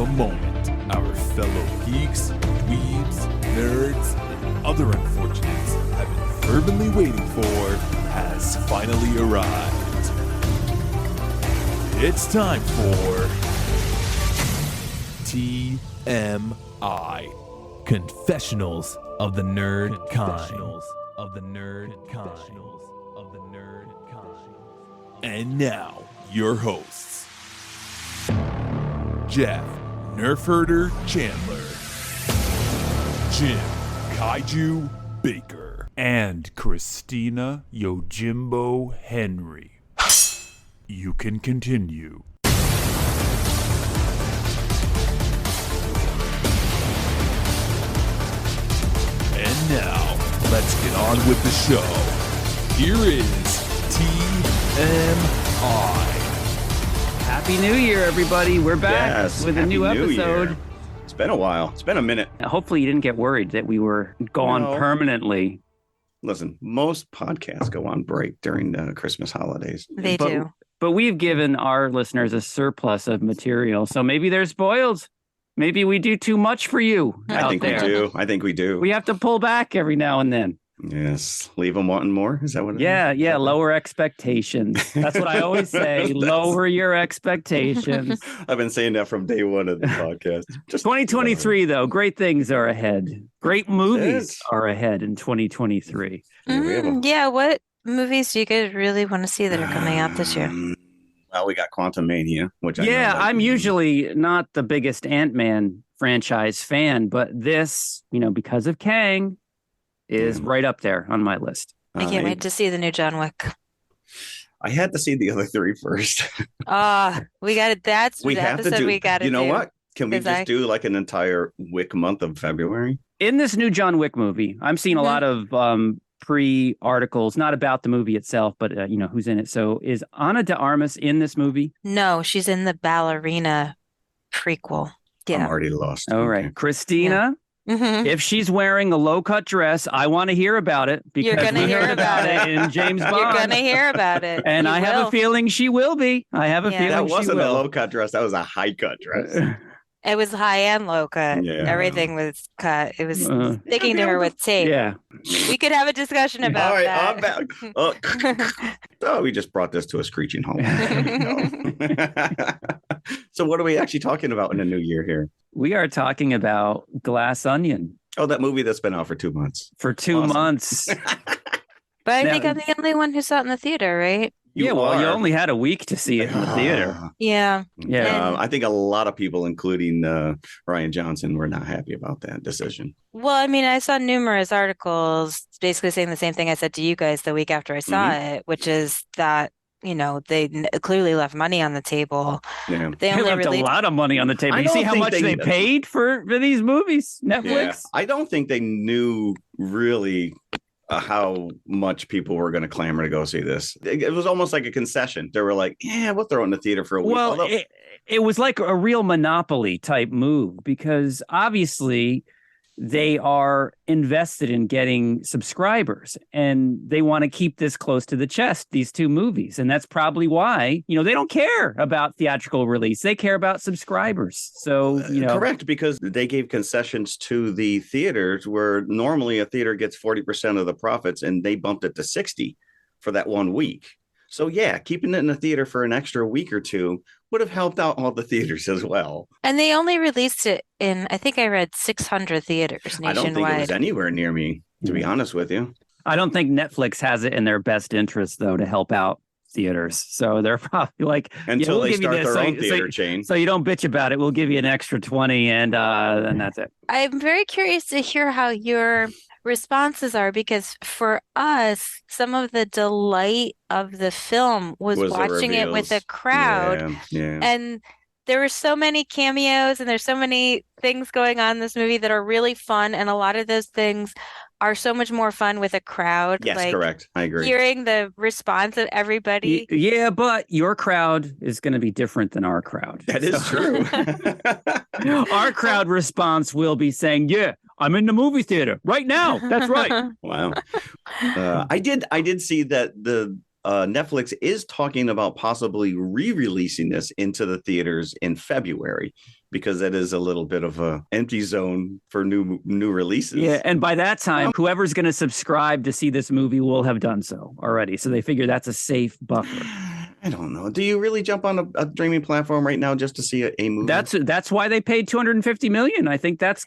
The moment our fellow geeks, dweebs, nerds, and other unfortunates have been fervently waiting for has finally arrived. It's time for TMI, Confessionals of the Nerd Kind. And now, your hosts, Jeff Nerfherder Chandler, Jim Kaiju Baker, and Christina Yojimbo Henry. You can continue. And now, let's get on with the show. Here is TMI. Happy New Year, everybody. We're back with a new episode. Year. It's been a while. It's been a minute. Hopefully you didn't get worried that we were gone permanently. Listen, most podcasts go on break during the Christmas holidays. They do. But we've given our listeners a surplus of material, so maybe they're spoiled. Maybe we do too much for you I think we do. We have to pull back every now and then. Yes. Leave them wanting more? Is that what it is? Yeah. Lower expectations. That's what I always say. Lower your expectations. I've been saying that from day one of the podcast. Just 2023, though, great things are ahead. Great movies are ahead in 2023. Yeah, what movies do you guys really want to see that are coming out this year? Well, we got Quantum Mania, which I'm usually not the biggest Ant-Man franchise fan, but this, because of Kang, is right up there on my list. I can't wait to see the new John Wick. I had to see the other three first. We got it. That's the episode we got to do. You know what? Can we just do like an entire Wick month of February? In this new John Wick movie, I'm seeing a lot of pre-articles, not about the movie itself, but who's in it. So is Ana de Armas in this movie? No, she's in the ballerina prequel. Yeah. I'm already lost. All right. Christina, if she's wearing a low-cut dress, I want to hear about it. Because you're going to hear about it in James Bond. You're going to hear about it. And I have a feeling she will be. I have a feeling that she wasn't will. a low-cut dress. That was a high-cut dress. It was high and low cut. Yeah. Everything was cut. It was sticking to her with tape. Yeah. We could have a discussion about that. I'm back. We just brought this to a screeching halt. So what are we actually talking about in the new year here? We are talking about Glass Onion. Oh, that movie that's been out for 2 months. For 2 months. But I think I'm the only one who saw it in the theater, right? You only had a week to see it in the theater. Yeah. I think a lot of people, including Ryan Johnson, were not happy about that decision. Well, I mean, I saw numerous articles basically saying the same thing I said to you guys the week after I saw it, which is that, they clearly left money on the table. Yeah. They left a lot of money on the table. You see how much they paid for these movies? Netflix? Yeah. I don't think they knew really how much people were going to clamor to go see this. It was almost like a concession. They were like, we'll throw it in the theater for a week. Well, it was like a real monopoly type move because obviously they are invested in getting subscribers and they want to keep this close to the chest, these two movies. And that's probably why, they don't care about theatrical release. They care about subscribers. So, correct, because they gave concessions to the theaters where normally a theater gets 40% of the profits and they bumped it to 60 for that 1 week. So, keeping it in the theater for an extra week or two would have helped out all the theaters as well. And they only released it in, I think I read 600 theaters nationwide. I don't think it was anywhere near me, to be honest with you. I don't think Netflix has it in their best interest, though, to help out theaters. So they're probably like, until they start their own theater chain. So you don't bitch about it. We'll give you an extra 20 and that's it. I'm very curious to hear how your responses are, because for us, some of the delight of the film was watching it with a crowd. Yeah. And there were so many cameos and there's so many things going on in this movie that are really fun. And a lot of those things are so much more fun with a crowd. Yes, correct. I agree. Hearing the response of everybody. Yeah, but your crowd is going to be different than our crowd. That is true. Our crowd response will be saying, I'm in the movie theater right now. That's right. Wow. I did see that Netflix is talking about possibly re-releasing this into the theaters in February, because that is a little bit of a empty zone for new releases. Yeah, and by that time, whoever's going to subscribe to see this movie will have done so already. So they figure that's a safe buffer. I don't know. Do you really jump on a streaming platform right now just to see a movie? That's why they paid $250 million. I think that's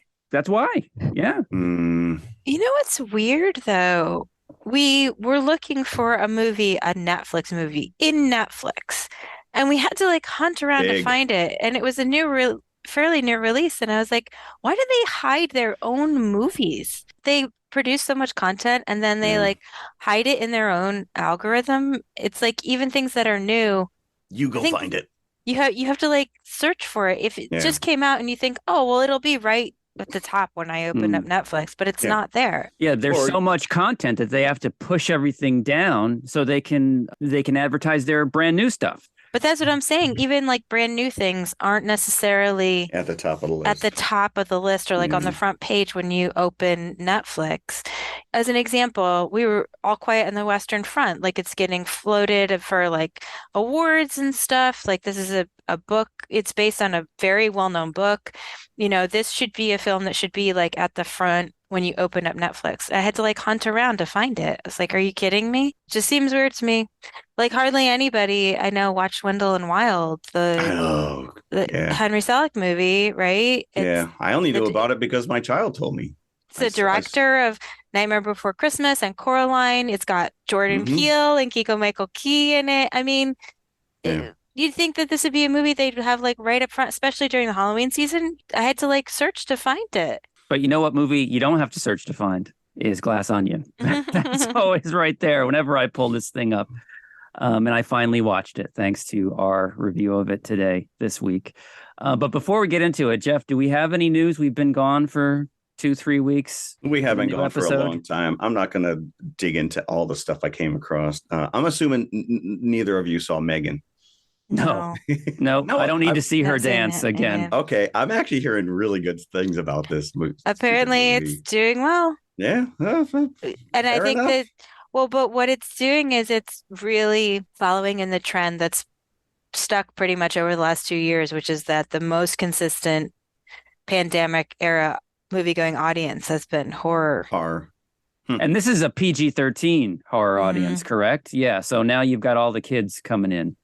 why. Yeah. Mm. You know what's weird though? We were looking for a Netflix movie in Netflix, and we had to like hunt around to find it. And it was a fairly new release. And I was like, why do they hide their own movies? They produce so much content and then they like hide it in their own algorithm. It's like even things that are new, you go find it. You have to like search for it. If it just came out and you think, oh, well, it'll be right at the top when I open up Netflix, but it's not there. Yeah, there's so much content that they have to push everything down so they can advertise their brand new stuff. But that's what I'm saying. Even like brand new things aren't necessarily at the top of the list. At the top of the list or like on the front page when you open Netflix. As an example, we were All Quiet on the Western Front. Like it's getting floated for like awards and stuff. Like this is a book. It's based on a very well-known book. You know, this should be a film that should be like at the front when you open up Netflix. I had to like hunt around to find it. I was like, are you kidding me? It just seems weird to me. Like hardly anybody I know watched Wendell and Wild, the Henry Selick movie, right? I only knew about it because my child told me. It's the director of Nightmare Before Christmas and Coraline. It's got Jordan Peele and Keegan-Michael Key in it. I mean, you'd think that this would be a movie they'd have like right up front, especially during the Halloween season. I had to like search to find it. But you know what movie you don't have to search to find is Glass Onion. That's always right there whenever I pull this thing up. And I finally watched it thanks to our review of it this week. But before we get into it, Jeff, do we have any news? We've been gone for 2-3 weeks. We haven't gone for a long time. I'm not going to dig into all the stuff I came across. I'm assuming neither of you saw Megan. No, I don't need to see her dance again. Okay, I'm actually hearing really good things about this movie. Apparently, it's doing well. Yeah, and I think that but what it's doing is it's really following in the trend that's stuck pretty much over the last 2 years, which is that the most consistent pandemic era movie-going audience has been horror. And this is a PG-13 horror audience, correct? Yeah. So now you've got all the kids coming in.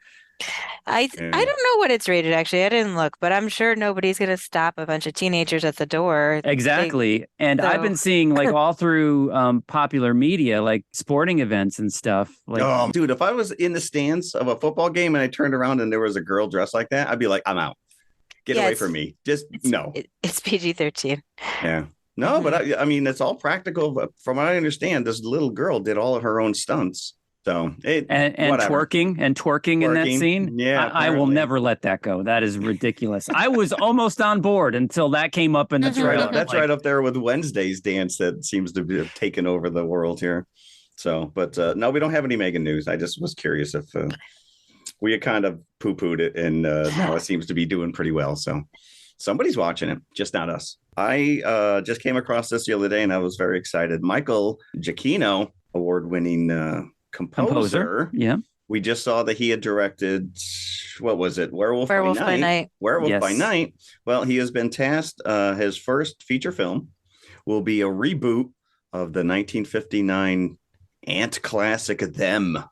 I don't know what it's rated, actually. I didn't look, but I'm sure nobody's going to stop a bunch of teenagers at the door. Exactly. I've been seeing like all through popular media, like sporting events and stuff. Like, dude, if I was in the stands of a football game and I turned around and there was a girl dressed like that, I'd be like, I'm out. Get away from me. No. It's PG-13. Yeah. No, but I mean, it's all practical. But from what I understand, this little girl did all of her own stunts. So and twerking in that scene. Yeah, I will never let that go. That is ridiculous. I was almost on board until that came up in the trailer. That's right up there with Wednesday's dance that seems to be taking over the world here. So, but no, we don't have any Megan news. I just was curious if we had kind of poo-pooed it, and now it seems to be doing pretty well. So somebody's watching it, just not us. I just came across this the other day, and I was very excited. Michael Giacchino, award-winning composer. Yeah. We just saw that he had directed, what was it? Werewolf by Night. Werewolf by Night. Well, he has been tasked. His first feature film will be a reboot of the 1959 ant classic Them.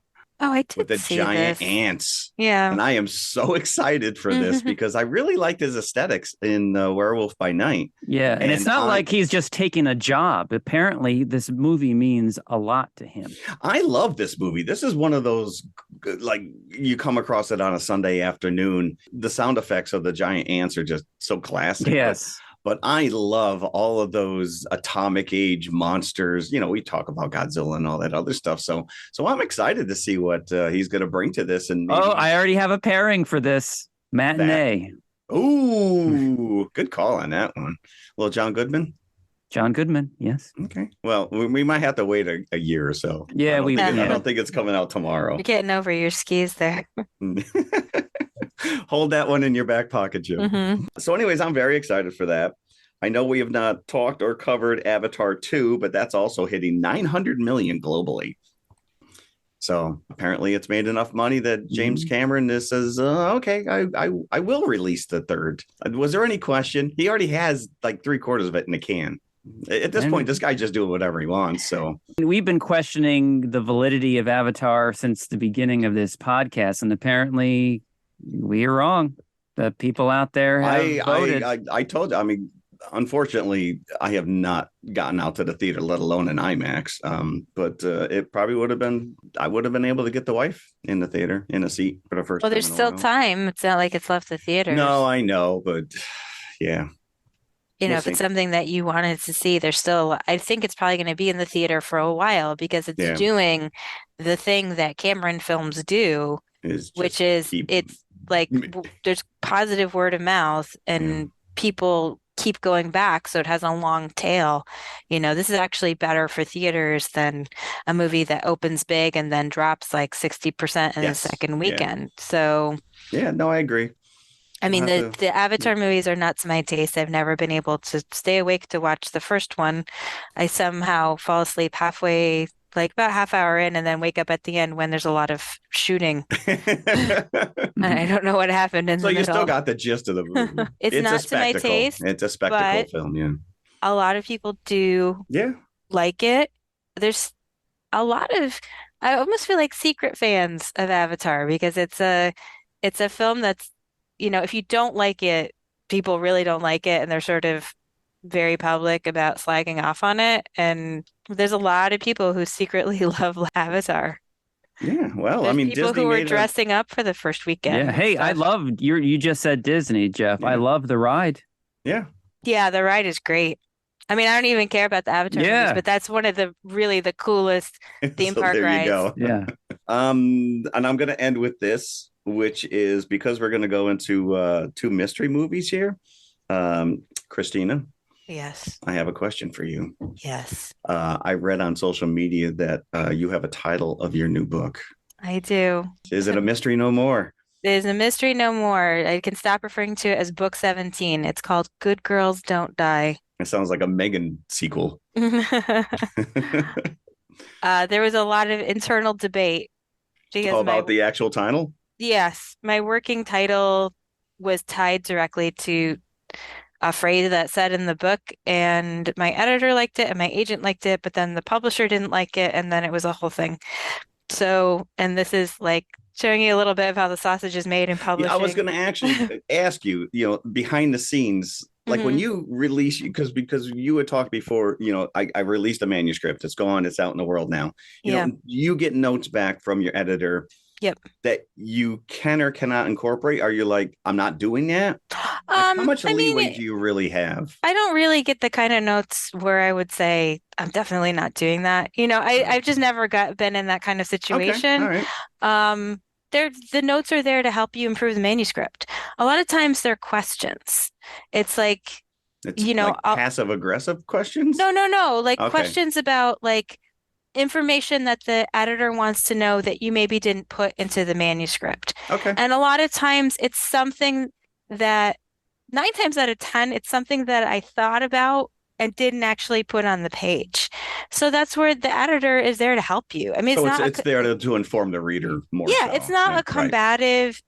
Oh, I did with the see giant this. ants. Yeah. And I am so excited for this because I really liked his aesthetics in Werewolf by Night. Yeah. And it's not like he's just taking a job. Apparently, this movie means a lot to him. I love this movie. This is one of those, like, you come across it on a Sunday afternoon. The sound effects of the giant ants are just so classic. Yes. But I love all of those atomic age monsters. You know, we talk about Godzilla and all that other stuff. So I'm excited to see what he's going to bring to this. And I already have a pairing for this matinee. Ooh, good call on that one. Well, John Goodman. John Goodman, yes. Okay. Well, we might have to wait a year or so. Yeah, I don't think it's coming out tomorrow. You're getting over your skis there. Hold that one in your back pocket, Jim. So anyways, I'm very excited for that. I know we have not talked or covered Avatar 2, but that's also hitting 900 million globally. So apparently it's made enough money that James Cameron says, okay, I will release the third. Was there any question? He already has like 3/4 of it in the can. At this point, this guy just doing whatever he wants. So we've been questioning the validity of Avatar since the beginning of this podcast, and apparently we are wrong. The people out there have voted. I told you. I mean, unfortunately, I have not gotten out to the theater, let alone an IMAX. But it probably would have been. I would have been able to get the wife in the theater in a seat for the first. Well, there's still time. It's not like it's left the theaters. No, I know, but yeah. If it's something that you wanted to see, there's still, I think it's probably going to be in the theater for a while because it's doing the thing that Cameron films do, which is it's like there's positive word of mouth and people keep going back. So it has a long tail. This is actually better for theaters than a movie that opens big and then drops like 60% in the second weekend. So yeah, no, I agree. I mean, the Avatar movies are not to my taste. I've never been able to stay awake to watch the first one. I somehow fall asleep halfway, like about half hour in, and then wake up at the end when there's a lot of shooting. And I don't know what happened in the middle. So you still got the gist of the movie. It's not to my taste. It's a spectacle film, yeah. A lot of people do like it. There's a lot of, I almost feel like secret fans of Avatar because it's a film that's, if you don't like it, people really don't like it, and they're sort of very public about slagging off on it. And there's a lot of people who secretly love Avatar. Yeah, well, There's I mean, people Disney who were dressing up for the first weekend. Yeah, hey, I love you just said Disney, Jeff. I love the ride. Yeah. Yeah, the ride is great. I mean, I don't even care about the Avatar movies, but that's one of the coolest theme park there rides. You go. Yeah. And I'm going to end with this, which is because we're going to go into two mystery movies here. Christina. Yes. I have a question for you. Yes. I read on social media that you have a title of your new book. I do. Is it a mystery no more? It is a mystery no more. I can stop referring to it as book 17. It's called Good Girls Don't Die. It sounds like a Megan sequel. There was a lot of internal debate. About the actual title? Yes. My working title was tied directly to a phrase that said in the book, and my editor liked it and my agent liked it, but then the publisher didn't like it, and then it was a whole thing. So, and this is like showing you a little bit of how the sausage is made in publishing. I was going to actually ask you, behind the scenes, like when you release, because you had talked before, I released a manuscript. It's gone. It's out in the world now. You know, you get notes back from your editor. Yep. That you can or cannot incorporate. Are you like, I'm not doing that? How much leeway do you really have? I don't really get the kind of notes where I would say, I'm definitely not doing that. I've just never been in that kind of situation. Okay. All right. The notes are there to help you improve the manuscript. A lot of times they're questions. It's like, passive aggressive questions? No. Like questions about like information that the editor wants to know that you maybe didn't put into the manuscript. Okay. And a lot of times it's something that 9 times out of 10, it's something that I thought about and didn't actually put on the page. So that's where the editor is there to help you. I mean, it's there to inform the reader more. Yeah, so. It's not a combative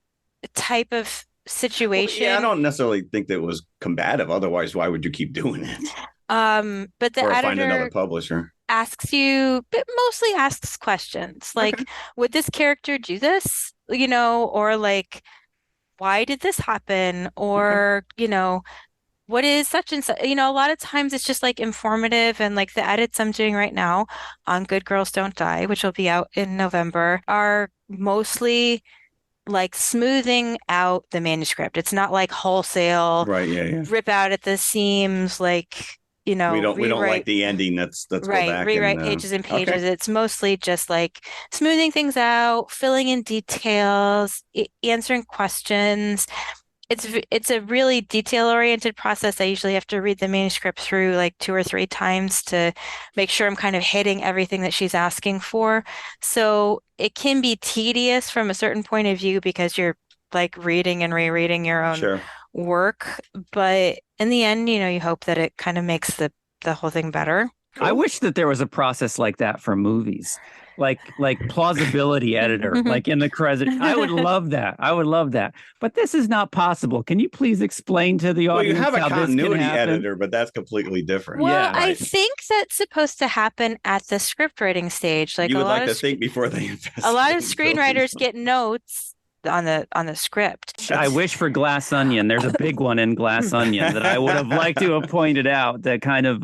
type of situation. Well, I don't necessarily think that it was combative. Otherwise, why would you keep doing it? But the editor find another publisher. Asks you, but mostly asks questions like, would this character do this? Or like, why did this happen? Or, what is such and such? A lot of times it's just like informative, and like the edits I'm doing right now on Good Girls Don't Die, which will be out in November, are mostly like smoothing out the manuscript. It's not like wholesale, rip out at the seams, like, we don't like the ending. Let's go back rewrite pages and pages. Okay. It's mostly just like smoothing things out, filling in details, answering questions. It's a really detail-oriented process. I usually have to read the manuscript through like 2 or 3 times to make sure I'm kind of hitting everything that she's asking for. So it can be tedious from a certain point of view because you're like reading and rereading your own work. But in the end, you hope that it kind of makes the whole thing better. Cool. I wish that there was a process like that for movies, like plausibility editor, like in the credit. I would love that. I would love that. But this is not possible. Can you please explain to the Well, you audience have a how this can continuity happen? editor, but that's completely different. Well, Yeah. I Right. think that's supposed to happen at the script writing stage. Like You a would lot like of to think before they invest. a lot of in building screenwriters something. get notes on the script. I wish for Glass Onion. There's a big one in Glass Onion that I would have liked to have pointed out that kind of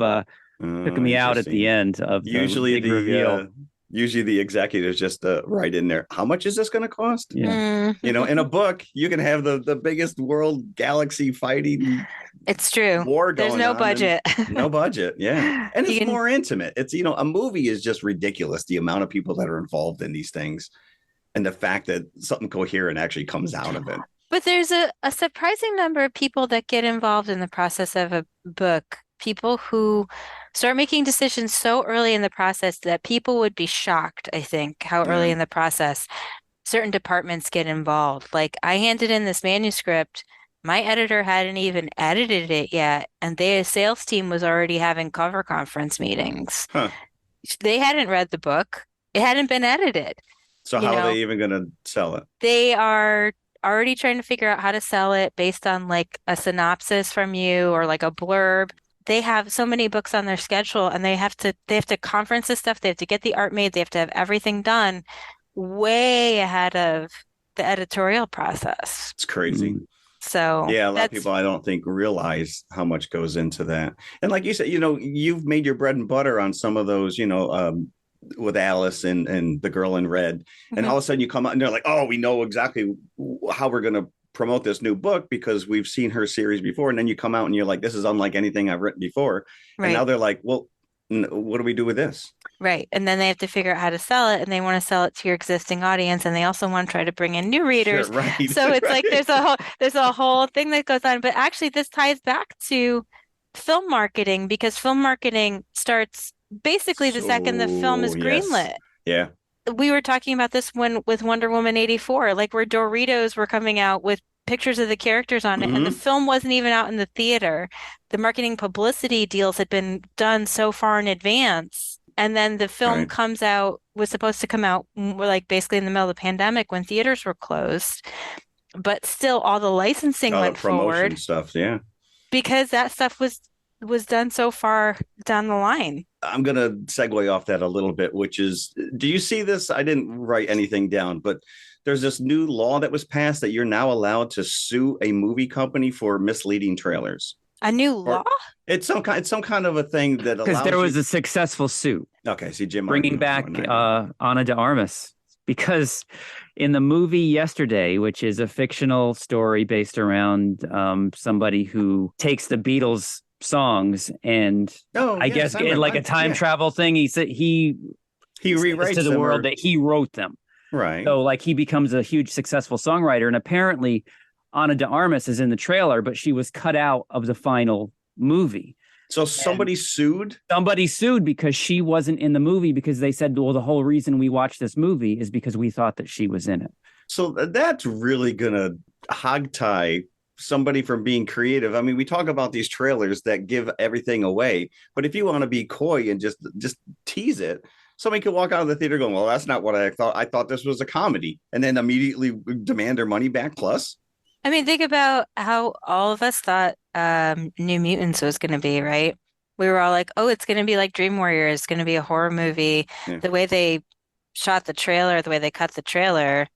took me out at the Interesting. end of Usually the big reveal. Usually the executives just write in there, how much is this going to cost? Yeah. You know, in a book, you can have the biggest world galaxy fighting It's true. war going There's no on and budget. no budget. Yeah. And You it's can- more intimate. It's, you know, a movie is just ridiculous. The amount of people that are involved in these things and the fact that something coherent actually comes out of it. But there's a surprising number of people that get involved in the process of a book. People who start making decisions so early in the process that people would be shocked, I think, how early Yeah. in the process certain departments get involved. Like I handed in this manuscript, my editor hadn't even edited it yet, and their sales team was already having cover conference meetings. Huh. They hadn't read the book. It hadn't been edited. So You how are know, they even going to sell it? They are already trying to figure out how to sell it based on like a synopsis from you or like a blurb. They have so many books on their schedule and they have to conference this stuff. They have to get the art made. They have to have everything done way ahead of the editorial process. It's crazy. So Yeah, a lot of that's people I don't think realize how much goes into that. And like you said, you know, you've made your bread and butter on some of those, you know, with Alice and the girl in red. And all of a sudden you come out and they're like, oh, we know exactly how we're going to promote this new book because we've seen her series before. And then you come out and you're like, this is unlike anything I've written before. right. And now they're like, well, what do we do with this? Right. And then they have to figure out how to sell it and they want to sell it to your existing audience and they also want to try to bring in new readers. Sure, right. So it's like Right. there's a whole thing that goes on. But actually this ties back to film marketing because film marketing starts basically the second the film is So, yes. greenlit. Yeah. We were talking about this with Wonder Woman 84, like where Doritos were coming out with pictures of the characters on it, and the film wasn't even out in the theater. The marketing publicity deals had been done so far in advance. And then the film Right. comes out, was supposed to come out like basically in the middle of the pandemic when theaters were closed. But still all the licensing All the went promotion forward stuff. Yeah. because that stuff was done so far down the line. I'm going to segue off that a little bit, which is, do you see this? I didn't write anything down, but there's this new law that was passed that you're now allowed to sue a movie company for misleading trailers. A new law? It's some kind of a thing that Because allows there was you... a successful suit Okay, see Jim bringing back Ana de Armas. Because in the movie Yesterday, which is a fictional story based around somebody who takes the Beatles songs and I guess in like a time travel thing, he said he rewrites to the them world that he wrote them. Right. So like he becomes a huge successful songwriter. And apparently Ana de Armas is in the trailer, but she was cut out of the final movie. So somebody sued? Somebody sued because she wasn't in the movie because they said, well, the whole reason we watched this movie is because we thought that she was in it. So that's really going to hogtie somebody from being creative. I mean, we talk about these trailers that give everything away, but if you want to be coy and just tease it, somebody could walk out of the theater going, well, that's not what I thought. I thought this was a comedy, and then immediately demand their money back plus. I mean, think about how all of us thought New Mutants was going to be, right? We were all like, oh, it's going to be like Dream Warrior. It's going to be a horror movie. Yeah. The way they shot the trailer, the way they cut the trailer,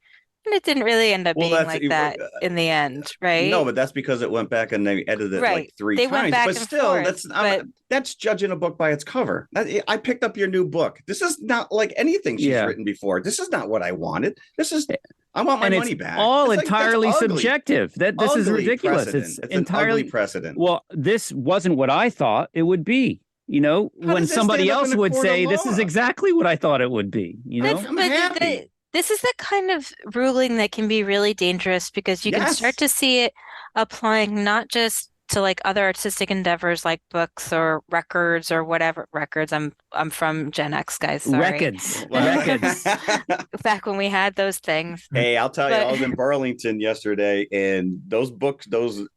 and it didn't really end up being like that in the end, right? No, but that's because it went back and they edited it like three They times. went back but and still, forth, that's judging a book by its cover. I picked up your new book. This is not like anything she's written before. This is not what I wanted. I want my money back. All It's entirely that's ugly. subjective. This is ridiculous. Precedent. It's an entirely ugly precedent. Well, this wasn't what I thought it would be. You know, How when does that somebody stand up in else a would court of say, this is law? exactly what I thought it would be. You know, I'm happy. This is the kind of ruling that can be really dangerous because you can start to see it applying not just to like other artistic endeavors like books or records or whatever records. I'm from Gen X, guys. Sorry. records. Back when we had those things. Hey, I'll tell you, I was in Burlington yesterday, and those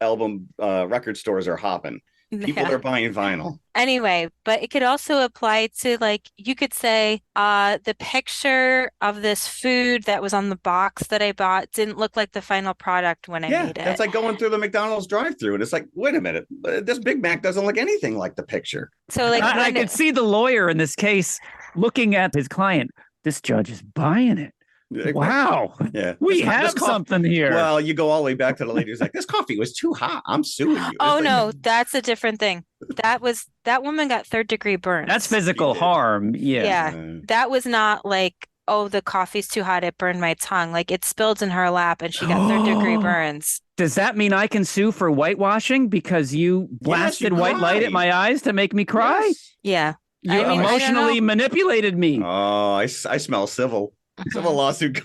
album record stores are hopping. People Yeah. are buying vinyl. Anyway, but it could also apply to like you could say, the picture of this food that was on the box that I bought didn't look like the final product when I Yeah, made that's it. like going through the McDonald's drive-through, and it's like, wait a minute, this Big Mac doesn't look anything like the picture. So like I when could see the lawyer in this case looking at his client. This judge is buying it. Wow. Yeah, We This have coffee- something here. Well, you go all the way back to the lady who's like, "This coffee was too hot. I'm suing you." It's Oh like, no, that's a different thing. That woman got third-degree burns. That's physical He did. harm. Yeah. Yeah. That was not like, oh, the coffee's too hot, it burned my tongue. Like it spilled in her lap and she got third-degree burns. Does that mean I can sue for whitewashing because you blasted white light at my eyes to make me cry? Yes. Yeah. You I mean, I don't emotionally know. manipulated me. Oh, I smell civil lawsuit.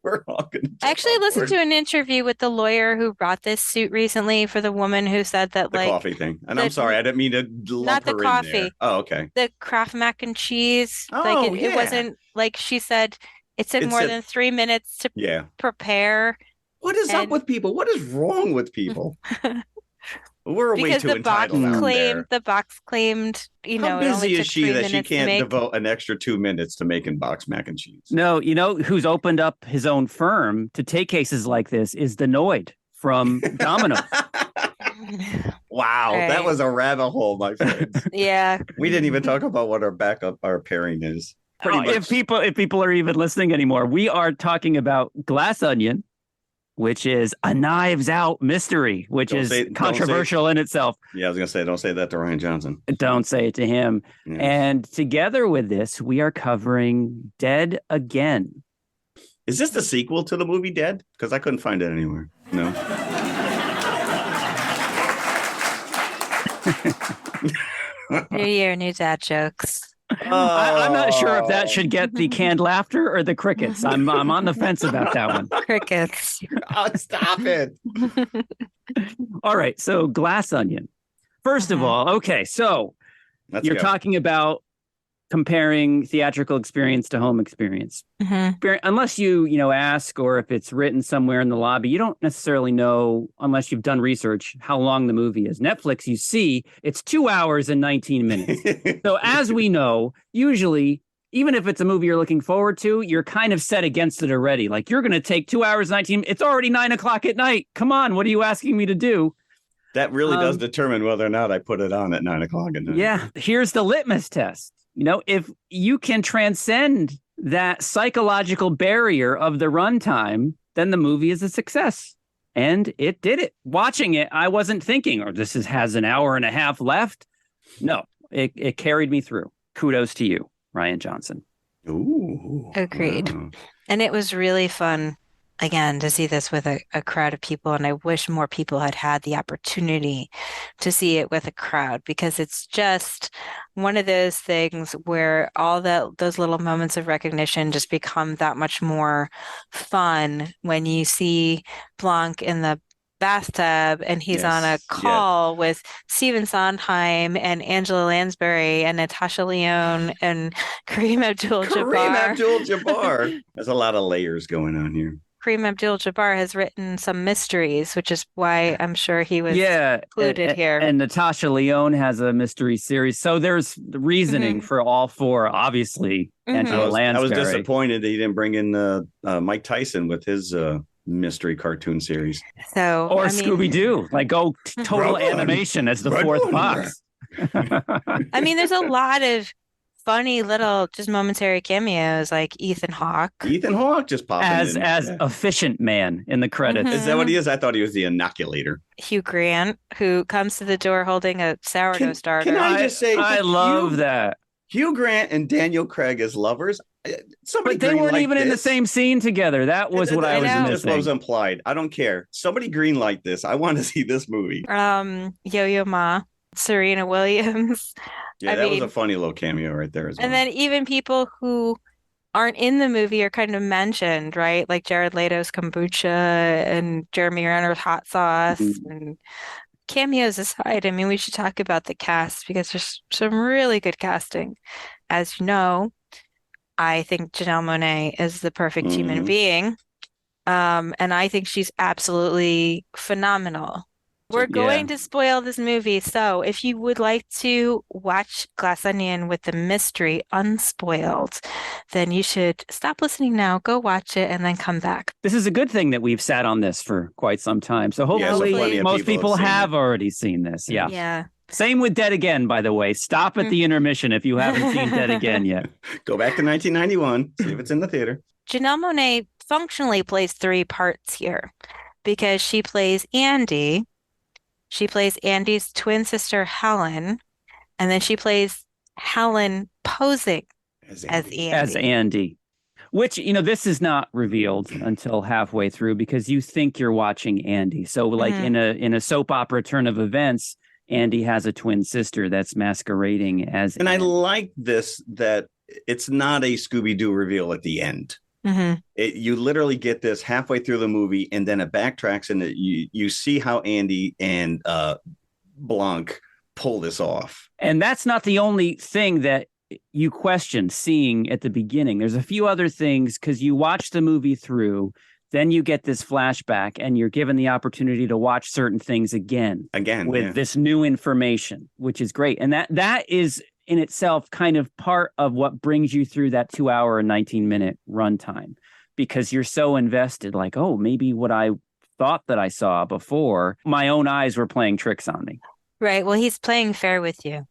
We're all gonna I actually jump on listened board. to an interview with the lawyer who brought this suit recently for the woman who said that The like coffee thing. And the- I'm sorry, I didn't mean to lump not the her in there. coffee. Oh, okay. the Kraft mac and cheese, Oh, like it yeah. wasn't like she said it took It more said- than 3 minutes to Yeah. prepare What is up And- with people? What is wrong with people? We're way because too the box entitled out claimed there. it How only busy took is she 3 that she minutes to can't make. devote an extra 2 minutes to making box mac and cheese? No, you know who's opened up his own firm to take cases like this is Benoit from Domino. Wow, that Right. was a rabbit hole, my friends. Yeah. We didn't even talk about what our pairing is. Pretty Oh, much. if people are even listening anymore, we are talking about Glass Onion, which is a Knives Out mystery, which Don't is say- don't say- controversial in itself. Yeah, I was gonna say, don't say that to Ryan Johnson. Don't say it to him. Yeah. And together with this, we are covering Dead Again. Is this the sequel to the movie Dead? Because I couldn't find it anywhere. No. New year, new dad jokes. I'm not sure if that should get Oh. the canned laughter or the crickets. I'm on the fence about that one. Crickets. Oh, stop it. All right, so Glass Onion. First of Mhm. all, okay, so Let's you're go. talking about comparing theatrical experience to home experience. Mhm. Unless you ask, or if it's written somewhere in the lobby, you don't necessarily know, unless you've done research, how long the movie is. Netflix, you see, it's 2 hours and 19 minutes. So as we know, usually, even if it's a movie you're looking forward to, you're kind of set against it already. Like, you're going to take 2 hours, 19, it's already 9:00 at night. Come on, what are you asking me to do? That really does determine whether or not I put it on at 9:00 at night. Yeah, here's the litmus test. If you can transcend that psychological barrier of the runtime, then the movie is a success. And it did it. Watching it, I wasn't thinking, has an hour and a half left. No, it carried me through. Kudos to you, Ryan Johnson. Ooh. Agreed. Wow. And it was really fun, again, to see this with a crowd of people. And I wish more people had had the opportunity to see it with a crowd, because it's just one of those things where those little moments of recognition just become that much more fun when you see Blanc in the bathtub and he's on a Yes, call with Stephen Sondheim and Angela Lansbury and Natasha Lyonne and Kareem Abdul-Jabbar. Kareem Abdul-Jabbar. There's a lot of layers going on here. Kareem Abdul-Jabbar has written some mysteries, which is why I'm sure he was included here. And Natasha Lyonne has a mystery series. So there's the reasoning for all four, obviously. Mhm. Angela I was Lansbury. disappointed that he didn't bring in Mike Tyson with his mystery cartoon series. So, Or I mean, Scooby-Doo. Like, go total Run. animation as the Run. fourth box. I mean, there's a lot of funny little just momentary cameos, like Ethan Hawke. Ethan Hawke just popping as in. as Yeah. efficient man in the credits. Mhm. Is that what he is? I thought he was the inoculator. Hugh Grant, who comes to the door holding a sourdough starter. can I just say, I love Hugh- that. Hugh Grant and Daniel Craig as lovers. Somebody But they weren't greenlight even in the this. same scene together. That was what I was know. Just what was missing. implied. I don't care. Somebody greenlight this. I want to see this movie. Yo-Yo Ma, Serena Williams. Yeah, I that was mean- a funny little cameo right there as well. And then even people who aren't in the movie are kind of mentioned, right? Like Jared Leto's kombucha and Jeremy Renner's hot sauce. And cameos aside, I mean, we should talk about the cast because there's some really good casting. As you know, I think Janelle Monáe is the perfect human Mhm. being. And I think she's absolutely phenomenal We're going Yeah. to spoil this movie. So if you would like to watch Glass Onion with the mystery unspoiled, then you should stop listening now, go watch it, and then come back. This is a good thing that we've sat on this for quite some time. So Yeah, so hopefully plenty of most people seen have it. already seen this. Yeah. Yeah. Same with Dead Again, by the way. Stop at the intermission if you haven't seen Dead Again yet. Go back to 1991, see if it's in the theater. Janelle Monáe functionally plays three parts here because she plays Andy, she plays Andy's twin sister Helen, and then she plays Helen posing as Andy. As Andy. Which, this is not revealed until halfway through because you think you're watching Andy. So like in a soap opera turn of events, Andy has a twin sister that's masquerading as And Andy. I like this, that it's not a Scooby-Doo reveal at the end. You literally get this halfway through the movie, and then it backtracks, and you see how Andy and Blanc pull this off. And that's not the only thing that you question seeing at the beginning. There's a few other things because you watch the movie through, then you get this flashback, and you're given the opportunity to watch certain things again with this new information, which is great. And that is in itself kind of part of what brings you through that 2 hour and 19-minute runtime, because you're so invested, like, oh, maybe what I thought that I saw before, my own eyes were playing tricks on me. Right. Well, he's playing fair with you.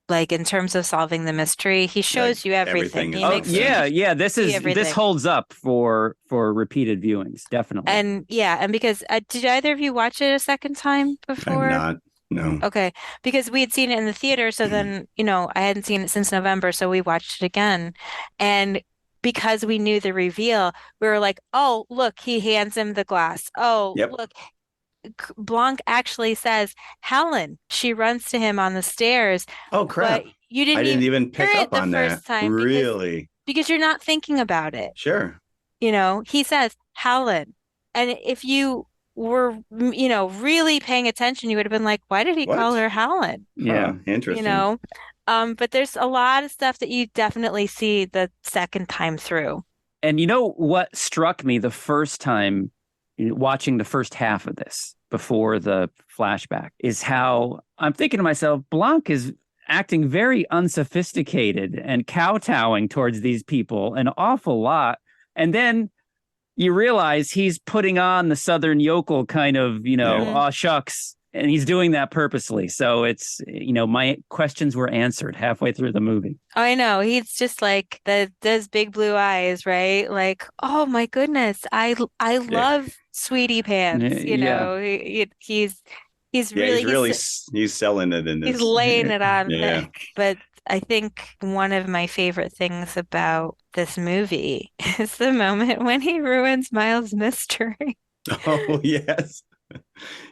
Like in terms of solving the mystery, he shows you everything. He makes This holds up for repeated viewings, definitely. And because did either of you watch it a second time before? I'm not. No. Okay, because we had seen it in the theater, so then I hadn't seen it since November, so we watched it again, and because we knew the reveal, we were like, "Oh, look, he hands him the glass. Oh, look." Blanc actually says, Helen. She runs to him on the stairs. Oh, crap. But you didn't I didn't even pick up on that. First time really? Because you're not thinking about it. Sure. He says, Helen. And if you were, really paying attention, you would have been like, why did he call her Helen? Yeah. Interesting. But there's a lot of stuff that you definitely see the second time through. And what struck me the first time watching the first half of this before the flashback is how I'm thinking to myself, Blanc is acting very unsophisticated and kowtowing towards these people an awful lot. And then you realize he's putting on the Southern yokel kind of, aw shucks, and he's doing that purposely. So it's, my questions were answered halfway through the movie. Oh, I know. He's just like those big blue eyes, right? Like, oh my goodness, I love Sweetie Pants. He's selling it in this. He's laying it on. Yeah. But I think one of my favorite things about this movie is the moment when he ruins Miles' mystery. Oh, yes.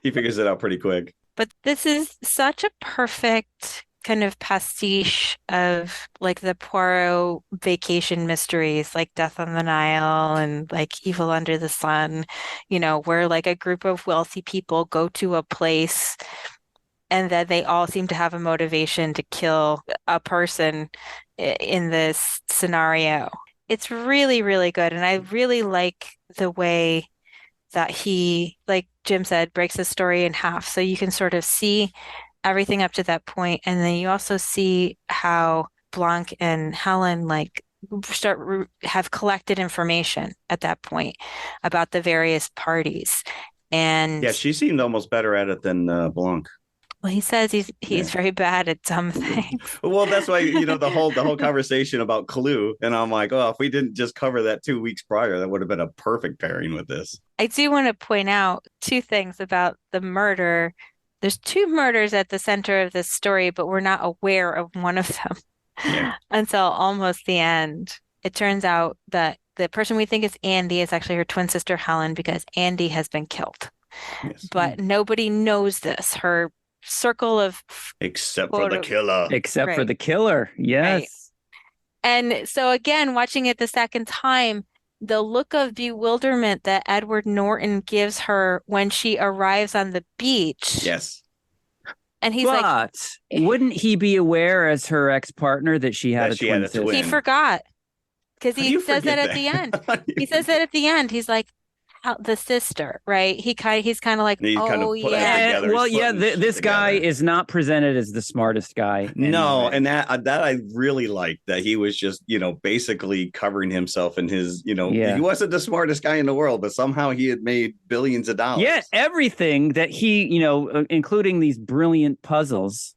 He figures it out pretty quick. But this is such a perfect kind of pastiche of like the Poirot vacation mysteries, like Death on the Nile and like Evil Under the Sun, where like a group of wealthy people go to a place and then they all seem to have a motivation to kill a person in this scenario. It's really, really good. And I really like the way that he, like Jim said, breaks the story in half. So you can sort of see everything up to that point. And then you also see how Blanc and Helen like have collected information at that point about the various parties. And yeah, she seemed almost better at it than Blanc. Well, he says he's very bad at some things. Well, that's why, the whole conversation about Clue. And I'm like, oh, if we didn't just cover that 2 weeks prior, that would have been a perfect pairing with this. I do want to point out two things about the murder. There's two murders at the center of this story, but we're not aware of one of them until almost the end. It turns out that the person we think is Andy is actually her twin sister, Helen, because Andy has been killed. Yes. But nobody knows this. Her circle of except for the killer. Except for the killer. Yes. Right. And so again, watching it the second time, the look of bewilderment that Edward Norton gives her when she arrives on the beach. Yes. And he's wouldn't he be aware as her ex-partner that she had a twin sister? He forgot. Because he says that at the end. He says that at the end. He's like, the sister, right? He's kind of like, He's kind of oh putting it yeah, together. Well, He's yeah, putting shit this guy together. is not presented as the smartest guy. No, anyway. and that I really liked, that he was just, basically covering himself in his, Yeah. he wasn't the smartest guy in the world, but somehow he had made billions of dollars. Yeah, everything that he, including these brilliant puzzles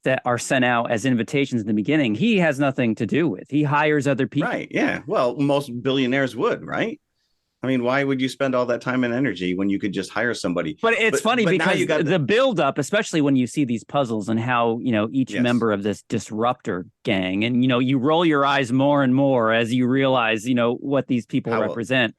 that are sent out as invitations in the beginning, he has nothing to do with. He hires other people. Right. Yeah. Well, most billionaires would, right? I mean, why would you spend all that time and energy when you could just hire somebody? But it's funny now because you got the build up, especially when you see these puzzles and how, each Yes. member of this disruptor gang, and, you roll your eyes more and more as you realize, what these people represent.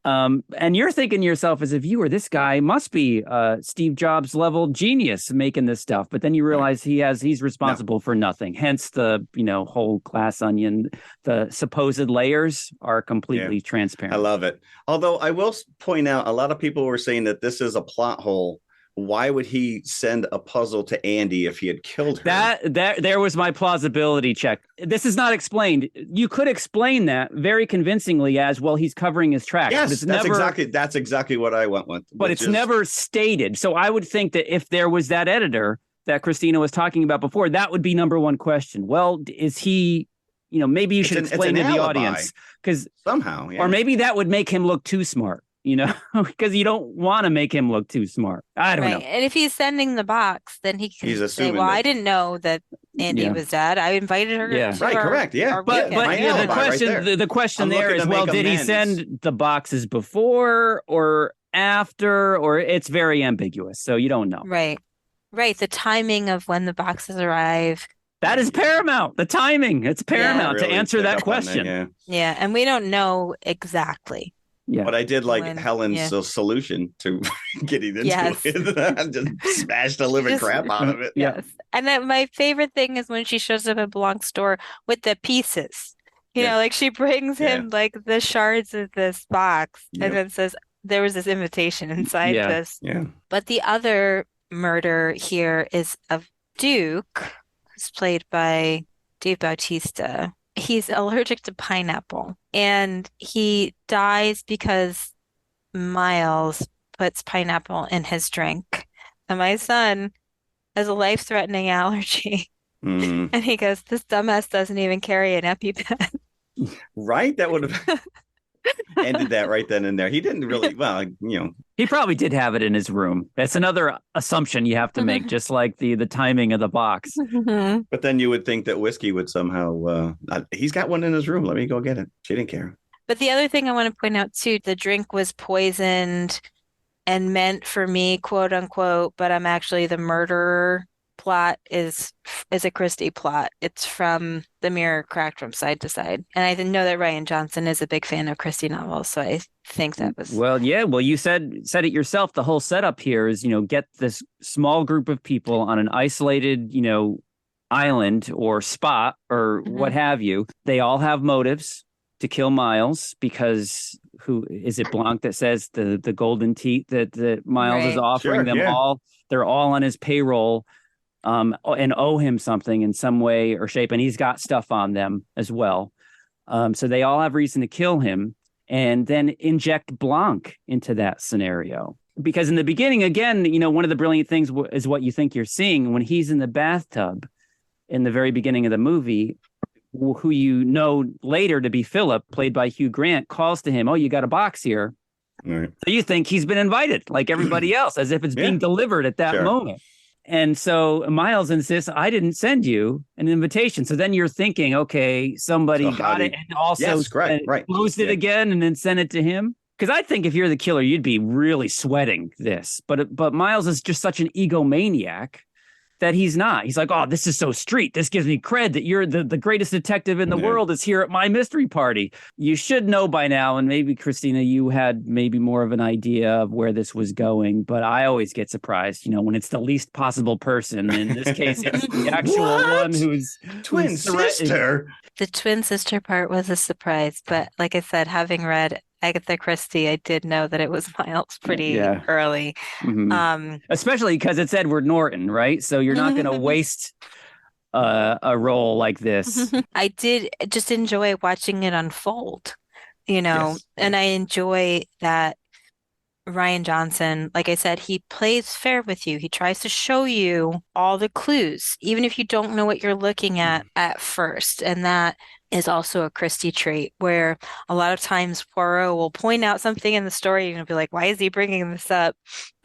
And you're thinking to yourself, as a viewer, this guy must be Steve Jobs level genius making this stuff. But then you realize he's responsible for nothing. Hence the, whole glass onion. The supposed layers are completely transparent. I love it. Although I will point out, a lot of people were saying that this is a plot hole. Why would he send a puzzle to Andy if he had killed her? There was my plausibility check. This is not explained. You could explain that very convincingly as, well, he's covering his tracks. Yes, that's exactly what I went with. But it's never stated. So I would think that if there was that editor that Christina was talking about before, that would be number one question. Well, is he, maybe you should explain to the audience, because somehow, or maybe that would make him look too smart. Because you don't want to make him look too smart. I don't know. And if he's sending the box, then he can say, well, I didn't know that Andy was dead. I invited her. Yeah. Right. Correct. Yeah. But the question there is, well, did he send the boxes before or after, or it's very ambiguous. So you don't know. Right. The timing of when the boxes arrive. That is paramount. The timing. It's paramount to answer that question. Yeah. And we don't know exactly. Yeah. But I did like Helen's solution to getting into it. Just smashed the living crap out of it. Yes. And then my favorite thing is when she shows up at Blanc's store with the pieces. Like she brings him like the shards of this box and then says, there was this invitation inside this. Yeah. But the other murder here is of Duke, who's played by Dave Bautista. He's allergic to pineapple, and he dies because Miles puts pineapple in his drink. And my son has a life-threatening allergy. And he goes, this dumbass doesn't even carry an EpiPen. Right? That would have ended that right then and there. He didn't really, He probably did have it in his room. That's another assumption you have to make, just like the timing of the box. But then you would think that whiskey would somehow, he's got one in his room. Let me go get it. She didn't care. But the other thing I want to point out too, the drink was poisoned and meant for me, quote unquote, but I'm actually the murderer. Plot is a Christie plot. It's from The Mirror Cracked from Side to Side. And I know that Ryan Johnson is a big fan of Christie novels, so I think that was... Well, you said it yourself. The whole setup here is, get this small group of people on an isolated, island or spot or what have you. They all have motives to kill Miles because who is it Blanc that says the golden teat that Miles is offering them all? They're all on his payroll. And owe him something in some way or shape, and he's got stuff on them as well. So they all have reason to kill him, and then inject Blanc into that scenario. Because in the beginning, again, one of the brilliant things is what you think you're seeing when he's in the bathtub in the very beginning of the movie. Who later to be Philip, played by Hugh Grant, calls to him, "Oh, you got a box here." Right. So you think he's been invited, like everybody else, as if it's being delivered at that moment. And so Miles insists, I didn't send you an invitation. So then you're thinking, okay, somebody got it and also closed it again and then sent it to him. Because I think if you're the killer, you'd be really sweating this. But Miles is just such an egomaniac that he's not. He's like, oh, this is so street. This gives me cred that you're the greatest detective in the world is here at my mystery party. You should know by now. And maybe, Christina, you had maybe more of an idea of where this was going. But I always get surprised, when it's the least possible person. In this case, it's the actual one who's twin sister. The twin sister part was a surprise. But like I said, having read Agatha Christie, I did know that it was Miles pretty early. Mm-hmm. Especially because it's Edward Norton, right? So you're not going to waste a role like this. I did just enjoy watching it unfold. Yes. and I enjoy that Ryan Johnson, like I said, he plays fair with you. He tries to show you all the clues, even if you don't know what you're looking at first. And that is also a Christie trait where a lot of times Poirot will point out something in the story and be like, why is he bringing this up?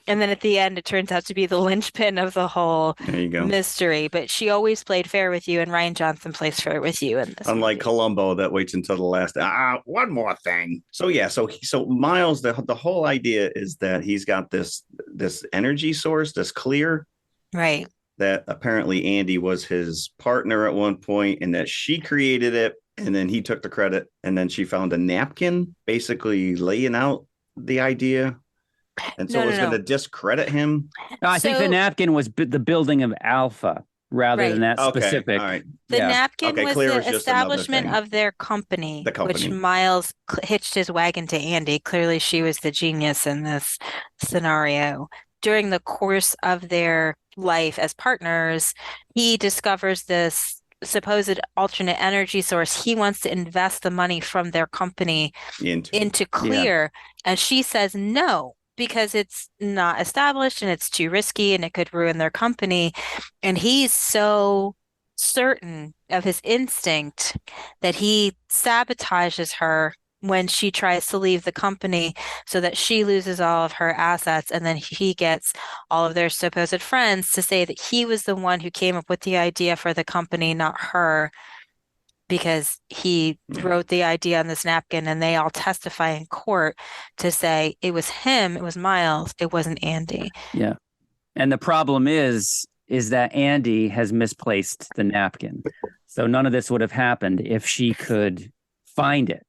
And then at the end, it turns out to be the linchpin of the whole There you go. mystery. But she always played fair with you, and Ryan Johnson plays fair with you in this Unlike movie. Columbo, that waits until the last. One more thing. So yeah, so Miles, the whole idea is that he's got this energy source, this clear, Right. that apparently Andy was his partner at one point, and that she created it, and then he took the credit, and then she found a napkin, basically laying out the idea. And so No, it was no, going to discredit him. No, I think the So- napkin was the building of Alpha rather Right. than that Okay, specific. all right. The Yeah. napkin Okay, was clear the was just another establishment thing. of their company, The company. which Miles hitched his wagon to Andy. Clearly, she was the genius in this scenario. During the course of their life as partners, he discovers this supposed alternate energy source. He wants to invest the money from their company into Clear, and she says no, because it's not established and it's too risky and it could ruin their company. And he's so certain of his instinct that he sabotages her when she tries to leave the company so that she loses all of her assets. And then he gets all of their supposed friends to say that he was the one who came up with the idea for the company, not her, because he wrote the idea on this napkin, and they all testify in court to say it was him, it was Miles, it wasn't Andy. Yeah. And the problem is that Andy has misplaced the napkin. So none of this would have happened if she could find it.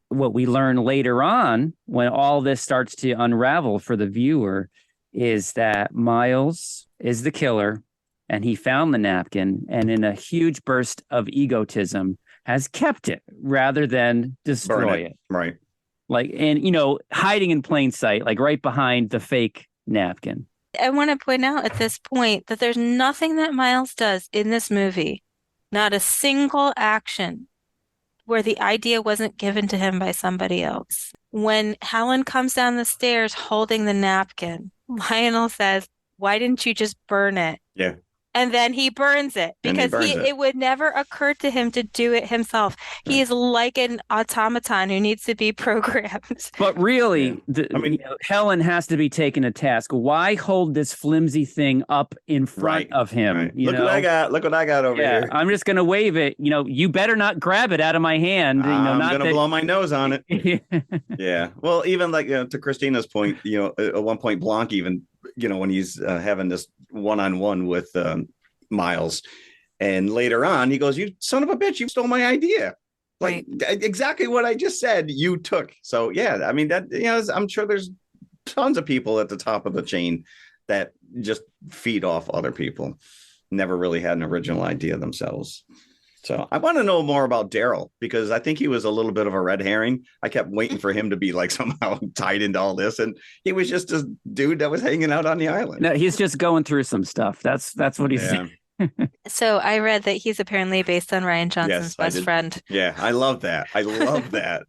What we learn later on, when all this starts to unravel for the viewer, is that Miles is the killer, and he found the napkin, and in a huge burst of egotism has kept it rather than destroy it. Right. Like, and, hiding in plain sight, like right behind the fake napkin. I want to point out at this point that there's nothing that Miles does in this movie, not a single action, where the idea wasn't given to him by somebody else. When Helen comes down the stairs holding the napkin, Lionel says, "Why didn't you just burn it?" Yeah. And then he burns it because it would never occur to him to do it himself. He is like an automaton who needs to be programmed. But really, Helen has to be taken to task. Why hold this flimsy thing up in front of him? Right. Look what I got. Look what I got over here. I'm just going to wave it. You better not grab it out of my hand. I'm going to blow my nose on it. Yeah. Well, even like to Christina's point, at one point Blanc even, when he's having this one-on-one with Miles, and later on he goes, "You son of a bitch, you stole my idea." Like exactly what I just said, you took. So yeah, I mean that, I'm sure there's tons of people at the top of the chain that just feed off other people, never really had an original idea themselves. So I want to know more about Daryl, because I think he was a little bit of a red herring. I kept waiting for him to be like somehow tied into all this, and he was just a dude that was hanging out on the island. No, he's just going through some stuff. That's what he's saying. So I read that he's apparently based on Ryan Johnson's best friend. Yeah, I love that. I love that.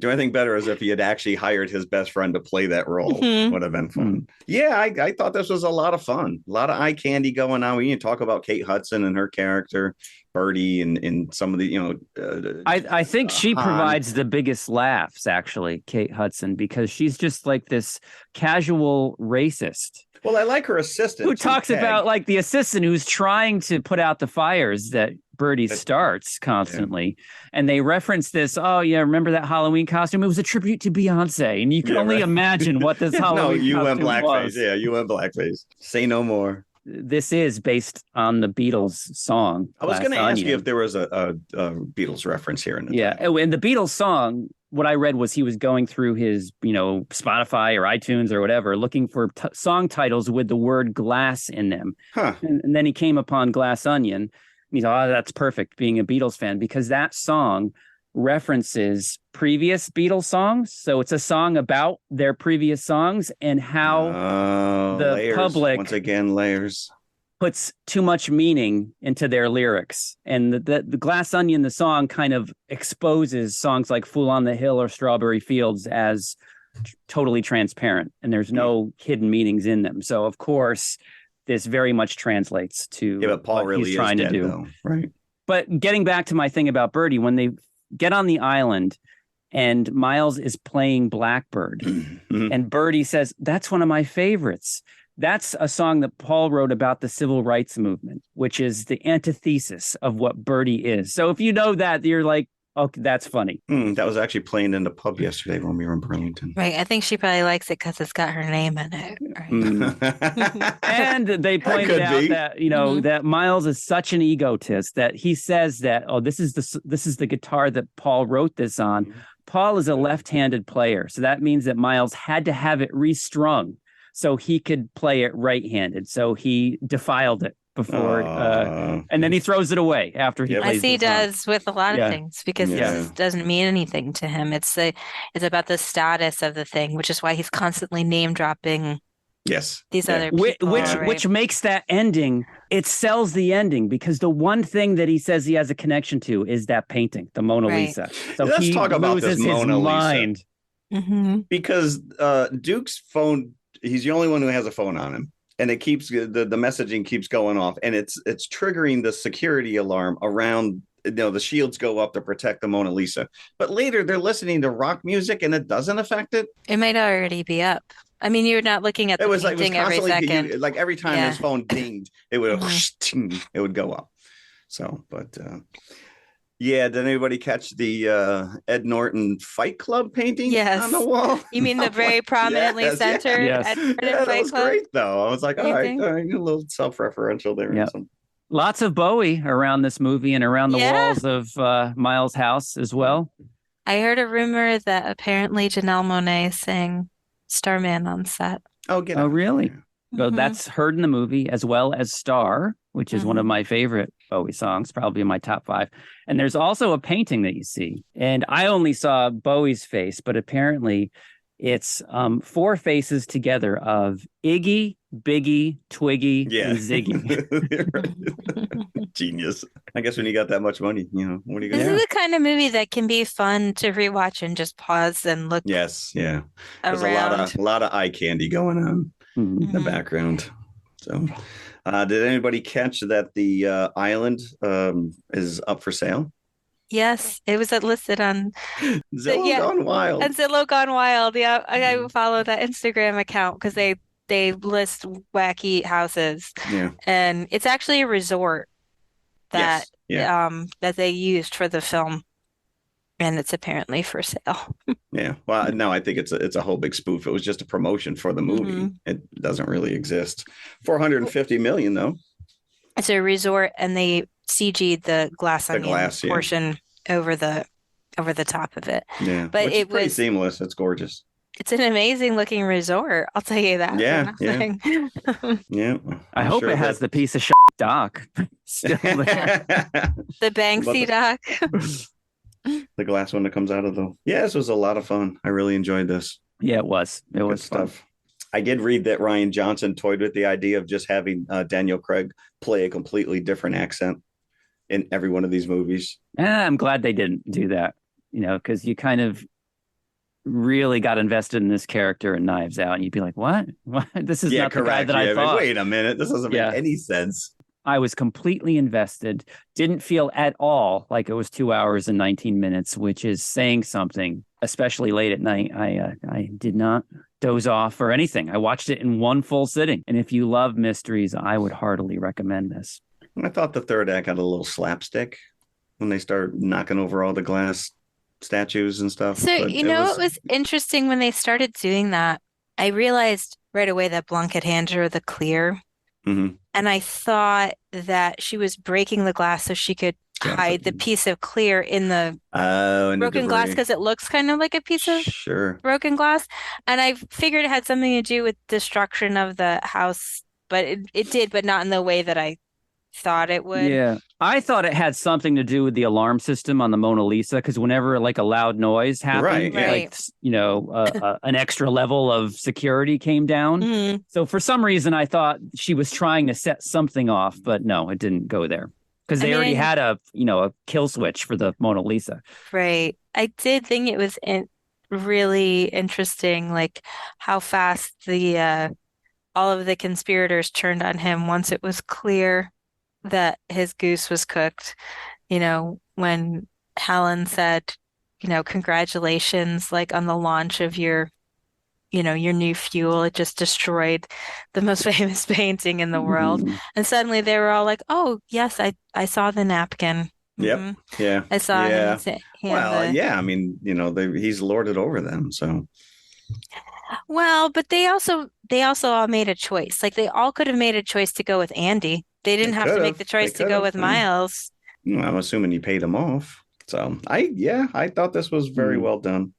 The only thing better is if he had actually hired his best friend to play that role. Would have been fun. Yeah, I thought this was a lot of fun. A lot of eye candy going on. We need to talk about Kate Hudson and her character, Birdie, and some of the, I think she provides the biggest laughs, actually, Kate Hudson, because she's just like this casual racist. Well, I like her assistant. Who talks about like the assistant who's trying to put out the fires that Birdie starts constantly. And they reference this, oh, yeah, remember that Halloween costume? It was a tribute to Beyonce. And you can only imagine what this Halloween costume went blackface. was. Yeah, you went blackface. Say no more. This is based on the Beatles song. I was going to ask you if there was a Beatles reference here. In the title. And the Beatles song, what I read was he was going through his, Spotify or iTunes or whatever, looking for song titles with the word glass in them. Huh. And then he came upon Glass Onion. And he thought, that's perfect, being a Beatles fan, because that song references previous Beatles songs. So it's a song about their previous songs and how the layers. public once again layers puts too much meaning into their lyrics. And the Glass Onion, the song, kind of exposes songs like Fool on the Hill or Strawberry Fields as totally transparent, and there's no hidden meanings in them. So of course, this very much translates to but Paul what really he's is trying dead, to do. though, right? But getting back to my thing about Birdie, when they get on the island and Miles is playing Blackbird and Birdie says, "That's one of my favorites." That's a song that Paul wrote about the civil rights movement, which is the antithesis of what Birdie is. So if you know that, you're like, okay, that's funny. That was actually playing in the pub yesterday when we were in Burlington. Right. I think she probably likes it because it's got her name in it. Right? And they pointed out that, that Miles is such an egotist that he says that, this is the guitar that Paul wrote this on. Paul is a left-handed player. So that means that Miles had to have it restrung so he could play it right-handed. So he defiled it before, and then he throws it away after he plays. As he does with a lot of things, because it doesn't mean anything to him. It's about the status of the thing, which is why he's constantly name dropping. Yes, these other people, which makes that ending. It sells the ending because the one thing that he says he has a connection to is that painting, the Mona Lisa. So let's talk about this Mona Lisa. Because Duke's phone. He's the only one who has a phone on him, and it keeps the messaging keeps going off, and it's triggering the security alarm around. The shields go up to protect the Mona Lisa, but later they're listening to rock music, and it doesn't affect it. It might already be up. I mean, you're not looking at the painting every second. Like every time his phone dinged, it would it would go up. So, but. Did anybody catch the Ed Norton Fight Club painting on the wall? You mean the very prominently centered Ed Norton that Fight was Club? great, though. I was like, all right, a little self-referential there. Yeah. Lots of Bowie around this movie and around the walls of Miles' house as well. I heard a rumor that apparently Janelle Monáe sang Starman on set. Oh, really? So that's heard in the movie, as well as Star, which is one of my favorite Bowie songs, probably in my top 5. And there's also a painting that you see. And I only saw Bowie's face, but apparently it's 4 faces together of Iggy, Biggie, Twiggy, and Ziggy. Genius. I guess when you got that much money, what are you going to do? This is the kind of movie that can be fun to rewatch and just pause and look. Yes, yeah. There's a lot of eye candy going on in the background. So, did anybody catch that the island is up for sale? Yes, it was listed on Zillow Gone Wild. And Zillow Gone Wild. Yeah, I follow that Instagram account because they list wacky houses. Yeah, and it's actually a resort that that they used for the film. And it's apparently for sale. Yeah. Well, no, I think it's a whole big spoof. It was just a promotion for the movie. It doesn't really exist. $450 million, though. It's a resort, and they CG'd the glass onion portion over the top of it. Yeah. But it was pretty seamless. It's gorgeous. It's an amazing looking resort. I'll tell you that. Yeah. Yeah. I hope it has the piece of shit dock still there. The Banksy dock. The glass one that comes out of this was a lot of fun. I really enjoyed this. Yeah, it was. It was stuff. I did read that Rian Johnson toyed with the idea of just having Daniel Craig play a completely different accent in every one of these movies. I'm glad they didn't do that, because you kind of really got invested in this character in Knives Out, and you'd be like, what? This is not the guy that I thought. Wait a minute. This doesn't make any sense. I was completely invested, didn't feel at all like it was 2 hours and 19 minutes, which is saying something, especially late at night. I did not doze off or anything. I watched it in one full sitting. And if you love mysteries, I would heartily recommend this. I thought the third act had a little slapstick when they start knocking over all the glass statues and stuff. So, it was interesting when they started doing that. I realized right away that Blanc had handed her the clear. Mm-hmm. And I thought that she was breaking the glass so she could hide the piece of clear in the broken glass, because it looks kind of like a piece of broken glass. And I figured it had something to do with destruction of the house, but it did, but not in the way that I thought it would. Yeah. I thought it had something to do with the alarm system on the Mona Lisa, because whenever like a loud noise happened, Right, yeah. like, an extra level of security came down. Mhm. So for some reason, I thought she was trying to set something off, but no, it didn't go there because they already had a kill switch for the Mona Lisa. Right. I did think it was really interesting, like how fast the all of the conspirators turned on him once it was clear that his goose was cooked. When Helen said, congratulations, like on the launch of your new fuel, it just destroyed the most famous painting in the world. Mhm. And suddenly they were all like, oh, yes, I saw the napkin. Yep. Mhm. Yeah. I saw him hand Well, yeah. I mean, he's lorded over them. So Well, but they also all made a choice. Like they all could have made a choice to go with Andy. They didn't they have to could make have. the choice They to could go have. with Miles. I'm assuming he paid him off. So I thought this was very well done.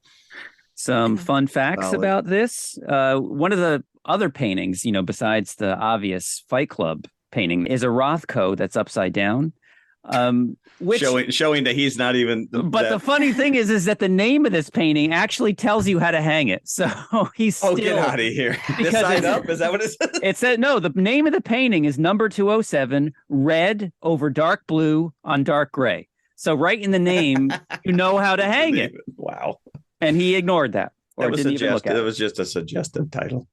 Some fun facts Solid. about this. One of the other paintings, besides the obvious Fight Club painting, is a Rothko that's upside down. Which showing that he's not even. But the funny thing is that the name of this painting actually tells you how to hang it. So he's still. Oh, get out of here! This side up, is that what it says? It said no. The name of the painting is number 207, red over dark blue on dark gray. So right in the name, you know how to hang it. Wow! And he ignored that. Or didn't even look at it. It was just a suggestive title.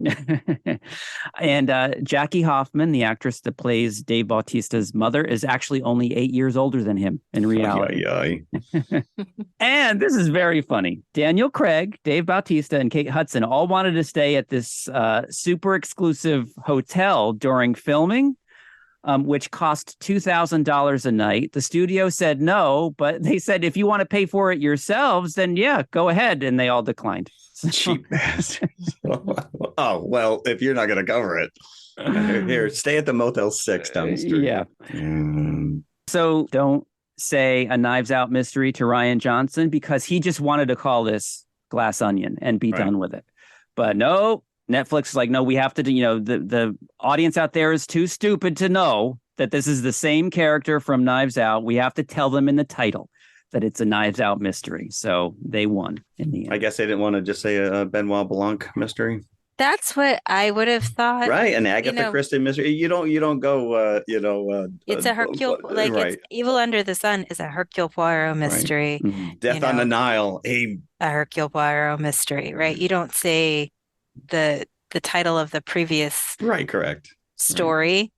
And Jackie Hoffman, the actress that plays Dave Bautista's mother, is actually only 8 years older than him in reality. And this is very funny. Daniel Craig, Dave Bautista, and Kate Hudson all wanted to stay at this super exclusive hotel during filming, which cost $2,000 a night. The studio said no, but they said, if you want to pay for it yourselves, then yeah, go ahead. And they all declined. Cheap bastards. Oh, well, if you're not going to cover it, here, stay at the Motel 6 down the street. Yeah. So don't say a Knives Out mystery to Rian Johnson, because he just wanted to call this Glass Onion and be done with it. But no, Netflix is like, no, we have to do, the audience out there is too stupid to know that this is the same character from Knives Out. We have to tell them in the title that it's a Knives Out mystery. So they won in the end. I guess they didn't want to just say a Benoit Blanc mystery. That's what I would have thought. Right, an Agatha Christie mystery. You don't go. It's a Hercule, it's Evil Under the Sun is a Hercule Poirot mystery. Right. Mm-hmm. Death on the Nile, a Hercule Poirot mystery, right? You don't say the title of the previous correct story,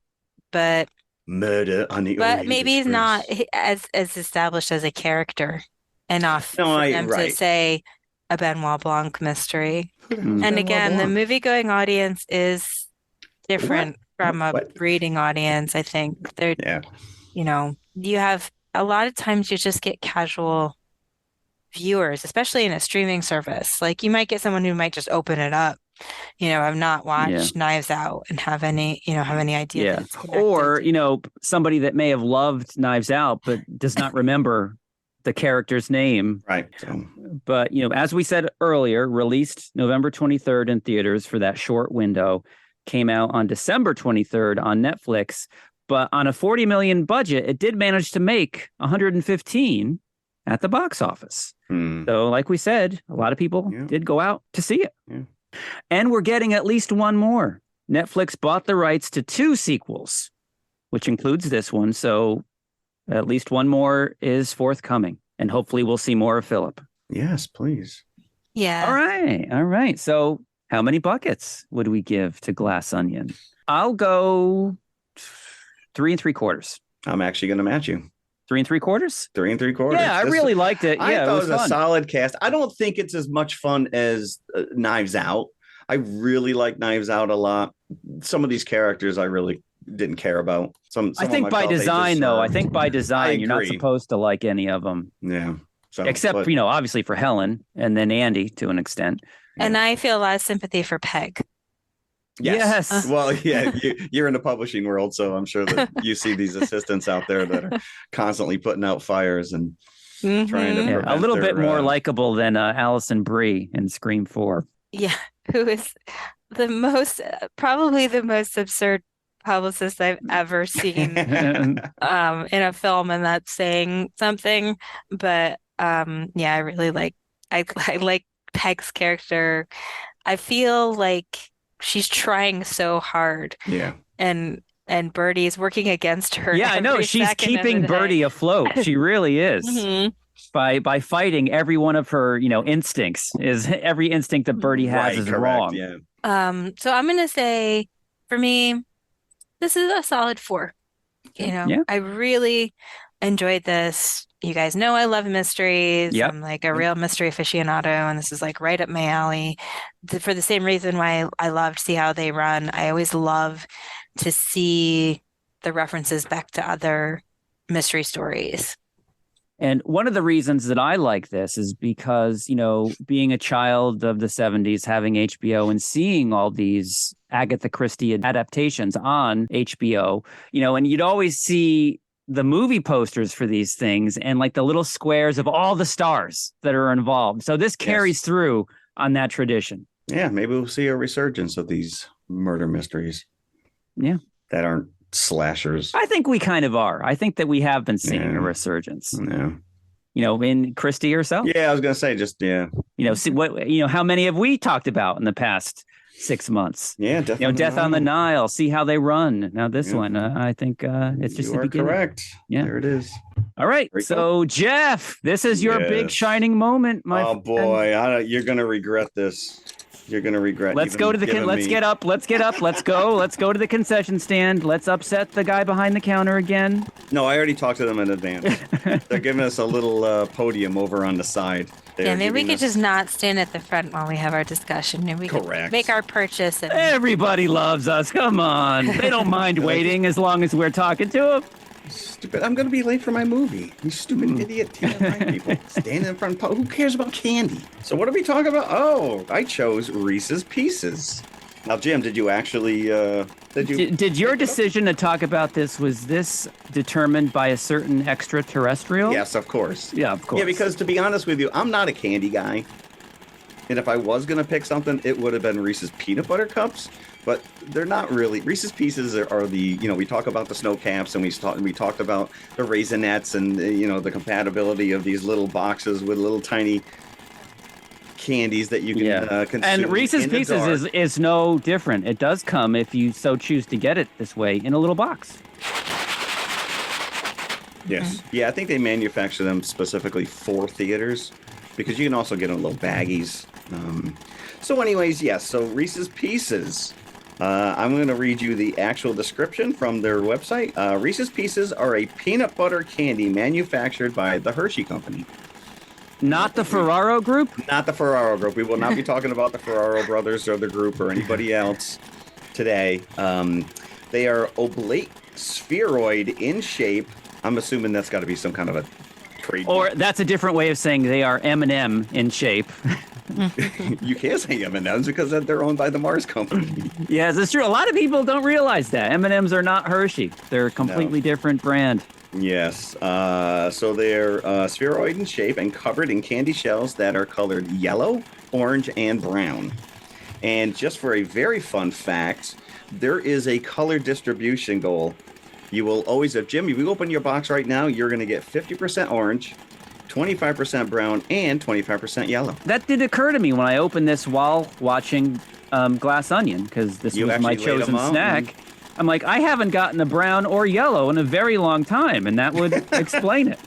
but Murder on the But Orient maybe he's Express. not as established as a character enough for them to say a Benoit Blanc mystery. And again, the movie-going audience is different from a reading audience, I think. They're, you have a lot of times you just get casual viewers, especially in a streaming service. Like you might get someone who might just open it up, have not watched Knives Out and have any idea. Yeah. That it's connected. Or, somebody that may have loved Knives Out, but does not remember the character's name. Right. So. But, as we said earlier, released November 23rd in theaters for that short window, came out on December 23rd on Netflix. But on a $40 million budget, it did manage to make 115 at the box office. So like we said, a lot of people did go out to see it. Yeah. And we're getting at least one more. Netflix bought the rights to 2 sequels, which includes this one. So at least one more is forthcoming. And hopefully we'll see more of Philip. Yes, please. Yeah. All right. So how many buckets would we give to Glass Onion? I'll go 3 3/4. I'm actually going to match you. 3 3/4? 3 3/4. Yeah, I really liked it. I thought it was fun. a solid cast. I don't think it's as much fun as Knives Out. I really like Knives Out a lot. Some of these characters I really didn't care about. I think by design, though. I think by design, you're not supposed to like any of them. Yeah. So, except, obviously for Helen and then Andy to an extent. And I feel a lot of sympathy for Peg. Yes. Well, yeah, you're in the publishing world, so I'm sure that you see these assistants out there that are constantly putting out fires and trying to a little bit more likable than Allison Brie in Scream 4. Yeah, who is probably the most absurd publicist I've ever seen in a film, and that's saying something. But yeah, I really I like Peg's character. I feel like she's trying so hard, Yeah. and Birdie is working against her Yeah, I know. every She's second of keeping the day. Birdie afloat. She really is. Mhm. By fighting every one of her, instincts. Is every instinct that Birdie has Right, is correct. wrong. Yeah. So I'm gonna say, for me, this is a solid 4. Yeah. I really enjoyed this. You guys know I love mysteries. Yep. I'm like a real mystery aficionado, and this is like right up my alley. For the same reason why I love to see how they run. I always love to see the references back to other mystery stories. And one of the reasons that I like this is because, being a child of the 70s, having HBO and seeing all these Agatha Christie adaptations on HBO, and you'd always see the movie posters for these things and like the little squares of all the stars that are involved. So this carries through on that tradition. Yeah, maybe we'll see a resurgence of these murder mysteries. Yeah. That aren't slashers. I think we kind of are. I think that we have been seeing a resurgence. Yeah. In Christie herself. Yeah, I was gonna say See how many have we talked about in the past 6 months? Yeah, definitely. Death on the Nile. See how they run. Now this one, I think it's just you the are beginning. correct. Yeah, there it is. All right. Very So cool. Jeff, this is your big Yes. shining moment, my Oh friend. boy, you're gonna regret this. You're gonna regret. Let's even go to the giving let's me- get up. Let's get up. Let's go. Let's go to the concession stand. Let's upset the guy behind the counter again. No, I already talked to them in advance. They're giving us a little podium over on the side. Yeah, maybe we could just not stand at the front while we have our discussion, and we could Correct. make our purchase. And Everybody loves us. Come on. They don't mind waiting as long as we're talking to them. Stupid! I'm gonna be late for my movie. You stupid idiot TMI people standing in front. Who cares about candy? So what are we talking about? Oh, I chose Reese's Pieces. Now, Jim, did you actually? Did your decision to talk about this, was this determined by a certain extraterrestrial? Yes, of course. Yeah, of course. Yeah, because to be honest with you, I'm not a candy guy. And if I was going to pick something, it would have been Reese's Peanut Butter Cups. But they're not really. Reese's Pieces are the, we talk about the snow caps, and we talked about the Raisinets and, the compatibility of these little boxes with little tiny candies that you can consume. And Reese's in the Pieces dark. is no different. It does come, if you so choose to get it this way, in a little box. Yes. Yeah, I think they manufacture them specifically for theaters because you can also get them in little baggies. So anyways, yes. So Reese's Pieces. I'm going to read you the actual description from their website. Reese's Pieces are a peanut butter candy manufactured by the Hershey Company. Not the Ferraro Group? Not the Ferraro Group. We will not be talking about the Ferraro brothers or the group or anybody else today. They are oblate spheroid in shape. I'm assuming that's got to be some kind of a trade. Or that's a different way of saying they are M&M in shape. You can't say M&M's because they're owned by the Mars Company. Yes, it's true. A lot of people don't realize that. M&M's are not Hershey. They're a completely different brand. Yes. So they're spheroid in shape and covered in candy shells that are colored yellow, orange, and brown. And just for a very fun fact, there is a color distribution goal. You will always have, Jim, if you open your box right now, you're going to get 50% orange, 25% brown, and 25% yellow. That did occur to me when I opened this while watching Glass Onion, because this You was my actually laid 'em chosen out snack. I'm like, I haven't gotten a brown or yellow in a very long time, and that would explain it.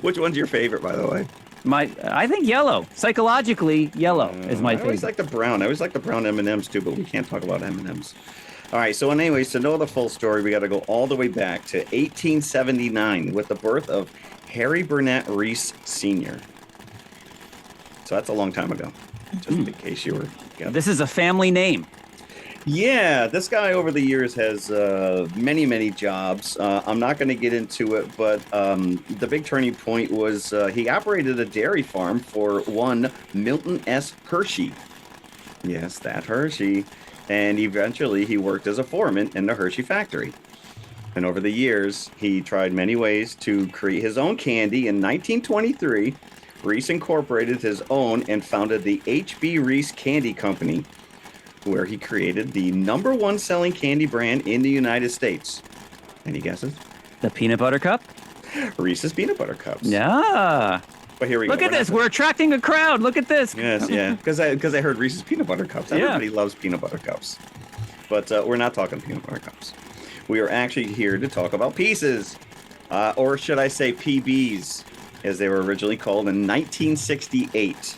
Which one's your favorite, by the way? I think yellow. Psychologically, yellow is my I always favorite. like the brown. I always like the brown M&Ms too, but we can't talk about M&Ms. All right, so anyways, to know the full story, we got to go all the way back to 1879 with the birth of Harry Burnett Reese Sr. So that's a long time ago, just in case you were... This is a family name. Yeah, this guy over the years has many, many jobs. I'm not going to get into it, but the big turning point was he operated a dairy farm for one Milton S. Hershey. Yes, that Hershey. And eventually he worked as a foreman in the Hershey factory. And over the years, he tried many ways to create his own candy. In 1923, Reese incorporated his own and founded the H.B. Reese Candy Company, where he created the #1 selling candy brand in the United States. Any guesses? The peanut butter cup? Reese's Peanut Butter Cups. Yeah. But here we go. Look at this. We're attracting a crowd. Look at this. Yes, yeah. Because I heard Reese's Peanut Butter Cups. Everybody loves peanut butter cups. But we're not talking peanut butter cups. We are actually here to talk about pieces. Or should I say PBs, as they were originally called in 1968.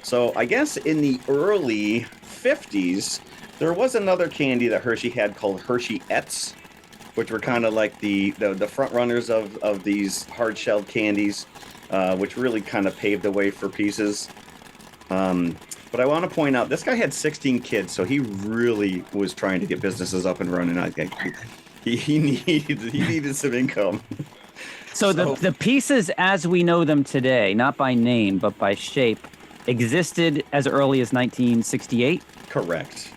So I guess in the early 50s, there was another candy that Hershey had called Hershey-ettes, which were kind of like the front runners of these hard-shelled candies, which really kind of paved the way for pieces. But I want to point out, this guy had 16 kids, so he really was trying to get businesses up and running. He needed some income. So the pieces as we know them today, not by name, but by shape, existed as early as 1968? Correct.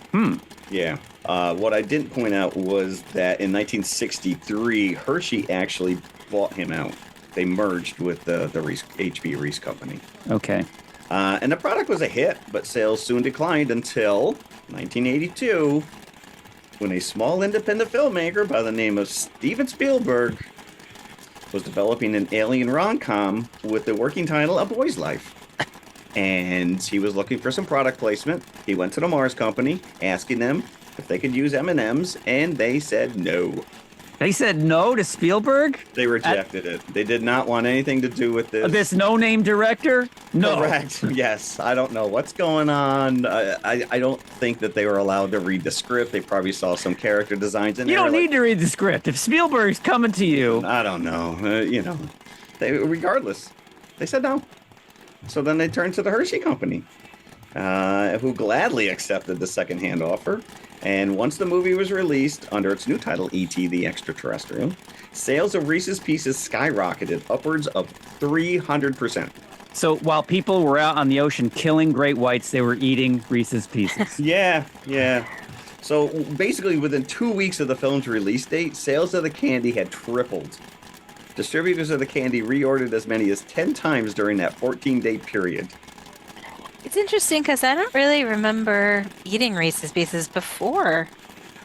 Yeah. What I didn't point out was that in 1963, Hershey actually bought him out. They merged with the Reese, HB Reese company. Okay. And the product was a hit, but sales soon declined until 1982, when a small independent filmmaker by the name of Steven Spielberg was developing an alien rom-com with the working title A Boy's Life. And he was looking for some product placement. He went to the Mars Company, asking them if they could use M&Ms, and they said no. They said no to Spielberg? They rejected it. They did not want anything to do with this. This no-name director? No. Correct. Yes. I don't know what's going on. I don't think that they were allowed to read the script. They probably saw some character designs in there. You don't need to read the script. If Spielberg's coming to you. I don't know. Regardless, they said no. So then they turned to the Hershey Company, who gladly accepted the second-hand offer. And once the movie was released under its new title, E.T. the Extraterrestrial, sales of Reese's Pieces skyrocketed upwards of 300%. So while people were out on the ocean killing great whites, they were eating Reese's Pieces. Yeah. So basically, within 2 weeks of the film's release date, sales of the candy had tripled. Distributors of the candy reordered as many as 10 times during that 14-day period. It's interesting because I don't really remember eating Reese's Pieces before.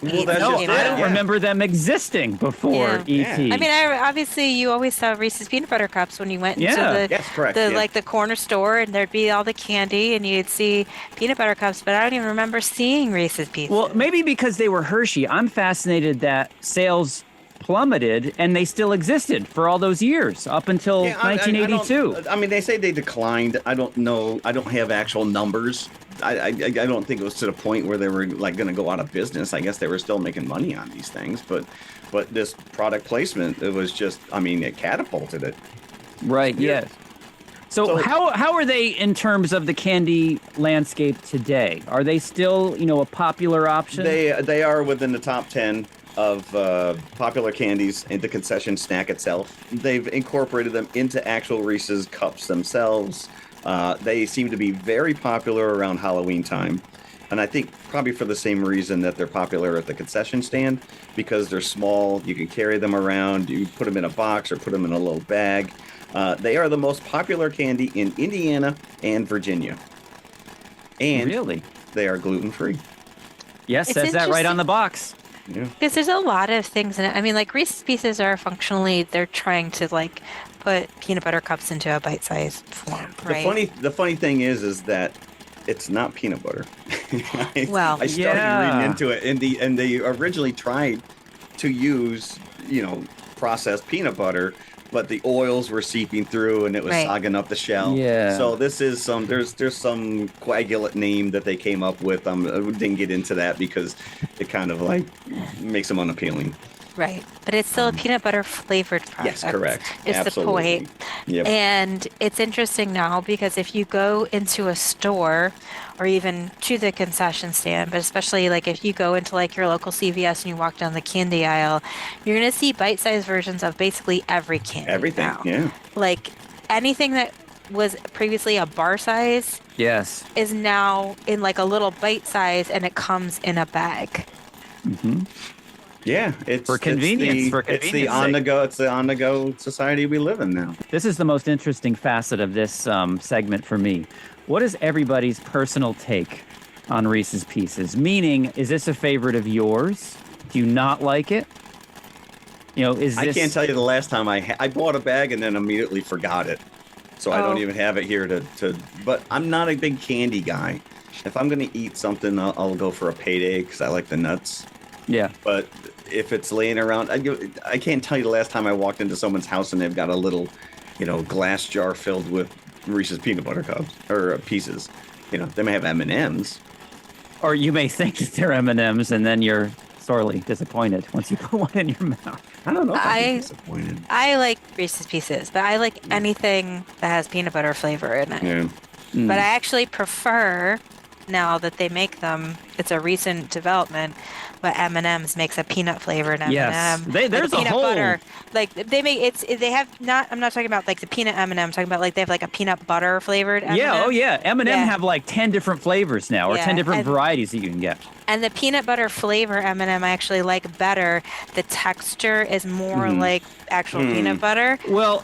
Well, that's No, just it, I don't yeah. remember them existing before Yeah. E.T. I mean, obviously you always saw Reese's peanut butter cups when you went into Yes, correct. the yeah. like the corner store, and there'd be all the candy, and you'd see peanut butter cups. But I don't even remember seeing Reese's Pieces. Well, maybe because they were Hershey. I'm fascinated that sales plummeted and they still existed for all those years up until 1982. I mean, they say they declined. I don't know. I don't have actual numbers. I don't think it was to the point where they were like going to go out of business. I guess they were still making money on these things, but this product placement, it was just, I mean, it catapulted it. Right. Yeah. Yes. So how are they in terms of the candy landscape today? Are they still, a popular option? They are within the top 10 of popular candies in the concession snack itself. They've incorporated them into actual Reese's cups themselves. They seem to be very popular around Halloween time. And I think probably for the same reason that they're popular at the concession stand, because they're small, you can carry them around, you put them in a box or put them in a little bag. They are the most popular candy in Indiana and Virginia. And really? They are gluten-free. Yes, It's says that right on the box. Yeah. Because there's a lot of things in it. I mean, like Reese's Pieces are functionally, they're trying to like put peanut butter cups into a bite-sized form, right? The funny thing is that it's not peanut butter. Well, I started yeah. reading into it, and they originally tried to use, processed peanut butter, but the oils were seeping through and it was Right. sogging up the shell. Yeah. So this is there's some coagulant name that they came up with. I didn't get into that because it kind of like makes them unappealing. Right. But it's still a peanut butter flavored product. Yes, correct. It's Absolutely. the point. Yep. And it's interesting now because if you go into a store or even to the concession stand, but especially like if you go into like your local CVS and you walk down the candy aisle, you're going to see bite-sized versions of basically every candy. Everything. now. Yeah. Like anything that was previously a bar size Yes. is now in like a little bite size, and it comes in a bag. Yeah, For convenience, for It's the convenience on the sake. go. It's the on the go society we live in now. This is the most interesting facet of this segment for me. What is everybody's personal take on Reese's Pieces. Meaning, is this a favorite of yours? Do you not like it? You know, is this... I can't tell you the last time I bought a bag and then immediately forgot it. So I don't even have it here to. But I'm not a big candy guy. If I'm going to eat something, I'll go for a payday because I like the nuts. Yeah. But if it's laying around, I can't tell you the last time I walked into someone's house and they've got a little, glass jar filled with Reese's peanut butter cups or pieces. They may have M&Ms. Or you may think that they're M&Ms and then you're sorely disappointed once you put one in your mouth. I don't know if I'm disappointed. I like Reese's Pieces, but I like anything that has peanut butter flavor in it. Yeah. But I actually prefer, now that they make them, it's a recent development, but M&M's makes a peanut flavored M&M. Yes, there's a peanut whole... butter. Like they make they have not. I'm not talking about like the peanut M&M. I'm talking about like they have like a peanut butter flavored M&M. Yeah, oh yeah. M&M have like 10 different flavors now, or 10 different varieties that you can get. And the peanut butter flavor M&M I actually like better. The texture is more like actual peanut butter. Well,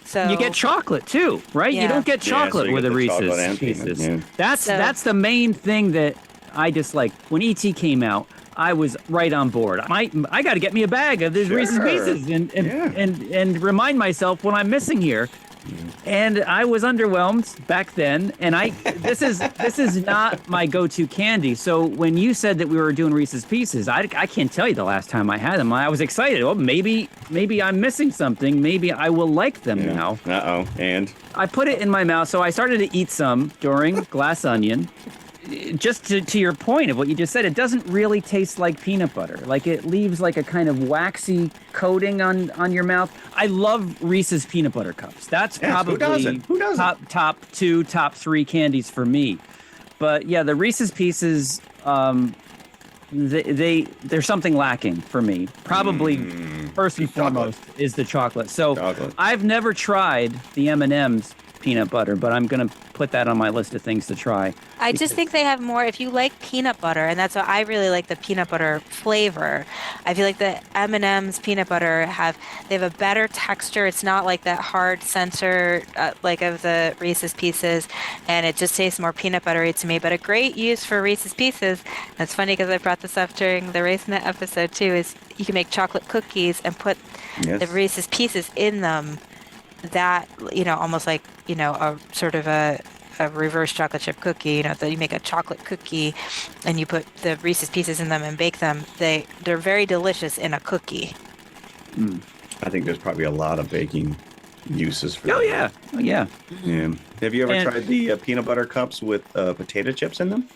so you get chocolate too, right? Yeah. You don't get chocolate so with the chocolate Reese's and peanut, Pieces. yeah. That's the main thing that I dislike. When E.T. came out, I was right on board. I got to get me a bag of these Reese's Pieces and remind myself what I'm missing here. And I was underwhelmed back then. And this is not my go-to candy. So when you said that we were doing Reese's Pieces, I can't tell you the last time I had them. I was excited. Oh, maybe I'm missing something. Maybe I will like them now. And I put it in my mouth. So I started to eat some during Glass Onion. Just to your point of what you just said, it doesn't really taste like peanut butter. Like it leaves like a kind of waxy coating on your mouth. I love Reese's peanut butter cups. That's probably who doesn't? top 2, top 3 candies for me. But yeah, the Reese's Pieces, there's something lacking for me. Probably first and foremost is the chocolate. So I've never tried the M&M's peanut butter, but I'm gonna put that on my list of things to try. I just think they have more. If you like peanut butter, and that's what I really like, the peanut butter flavor. I feel like the M&M's peanut butter they have a better texture. It's not like that hard center like of the Reese's Pieces, and it just tastes more peanut buttery to me. But a great use for Reese's Pieces. That's funny because I brought this up during the Raisinette episode too. Is you can make chocolate cookies and put the Reese's Pieces in them. That almost like a sort of a reverse chocolate chip cookie. That you make a chocolate cookie and you put the Reese's Pieces in them and bake them. They're very delicious in a cookie. I think there's probably a lot of baking uses for that. Oh yeah. Have you ever tried the peanut butter cups with potato chips in them?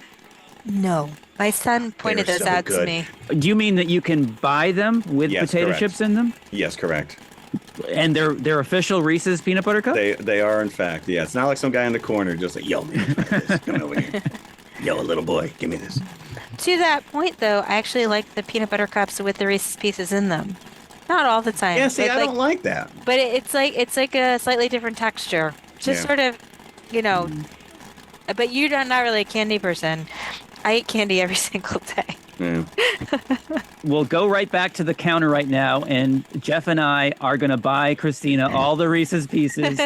No, my son pointed those out to me. Do you mean that you can buy them with potato chips in them? Yes, correct. And they're official Reese's peanut butter cups? They are, in fact. Yeah, it's not like some guy in the corner just like, yo, man, this. Come over here. Yo, little boy, give me this. To that point, though, I actually like the peanut butter cups with the Reese's Pieces in them. Not all the time. Yeah, see, I don't like that. But it's like a slightly different texture. Just sort of, But you're not really a candy person. I eat candy every single day. Yeah. We'll go right back to the counter right now, and Jeff and I are going to buy Christina all the Reese's Pieces.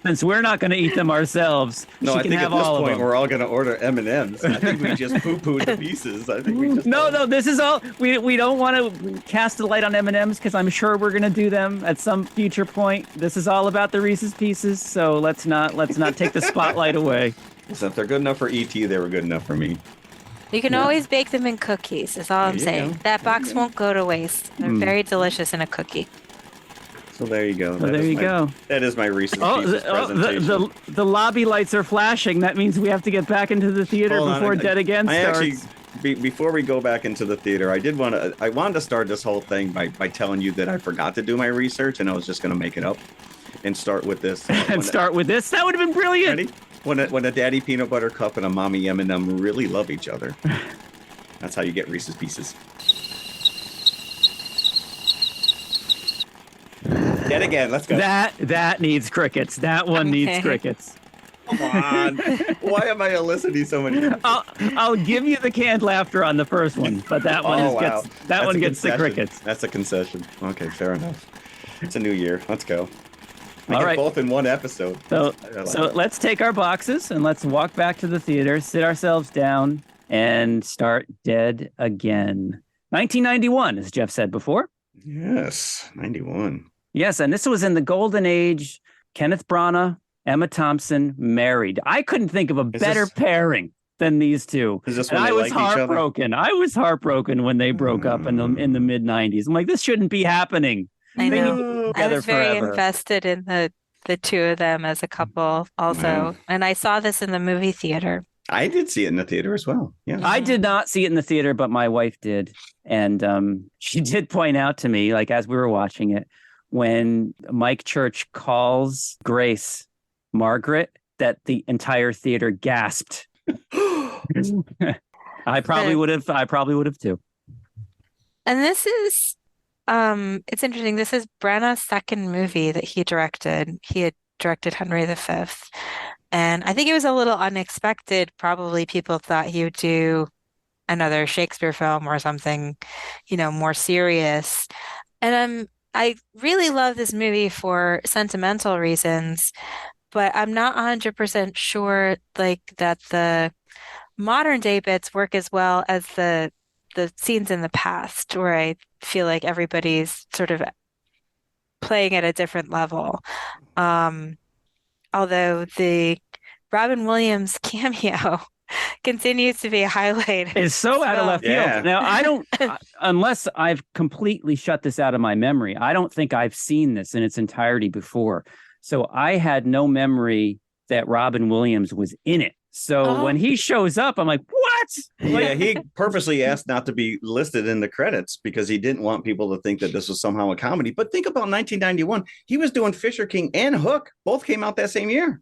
Since we're not going to eat them ourselves, no, she I can think have at this all of point them. we're all going to order M&Ms. I think we just poo-pooed the pieces. I think we just No, this is all. We don't want to cast a light on M&Ms because I'm sure we're going to do them at some future point. This is all about the Reese's Pieces, so let's not take the spotlight away. So if they're good enough for ET, they were good enough for me. You can always bake them in cookies, is all I'm saying. That box won't go to waste. They're very delicious in a cookie. So there you go. Go. That is my Reese's Pieces presentation. The lobby lights are flashing. That means we have to get back into the theater before Dead Again starts. Actually, before we go back into the theater, I wanted to start this whole thing by telling you that I forgot to do my research and I was just going to make it up and start with this. That would have been brilliant. Ready? When a daddy peanut butter cup and a mommy M&M really love each other. That's how you get Reese's Pieces. Yet again, let's go. That needs crickets. That one needs crickets. Come on. Why am I eliciting so many? I'll give you the canned laughter on the first one, but that one gets the crickets. That's a concession. Okay, fair enough. It's a new year. Let's go. All right. Both in one episode. So let's take our boxes and let's walk back to the theater, sit ourselves down, and start dead again. 1991, as Jeff said before. Yes, 91. Yes, and this was in the golden age. Kenneth Branagh, Emma Thompson, married. I couldn't think of a better pairing than these two. Is this And when they I was liked each other? heartbroken. I was heartbroken when they broke up in the mid 90s. I'm like, this shouldn't be happening. I They need to know. be I together was very forever. invested in the two of them as a couple also. Wow. And I saw this in the movie theater. I did see it in the theater as well. Yeah. I did not see it in the theater, but my wife did. And she did point out to me, like as we were watching it, when Mike Church calls Grace Margaret, that the entire theater gasped. I probably would have too. And this is it's interesting. This is Branagh's second movie that he directed. He had directed Henry V. And I think it was a little unexpected. Probably people thought he would do another Shakespeare film or something, more serious. And I really love this movie for sentimental reasons, but I'm not 100% sure like that the modern day bits work as well as the scenes in the past, where I feel like everybody's sort of playing at a different level. Although the Robin Williams cameo continues to be a highlight. It's so out of left Yeah. field. Now, I don't, unless I've completely shut this out of my memory, I don't think I've seen this in its entirety before. So I had no memory that Robin Williams was in it. So when he shows up, I'm like, what? Yeah, he purposely asked not to be listed in the credits because he didn't want people to think that this was somehow a comedy. But think about 1991. He was doing Fisher King and Hook. Both came out that same year.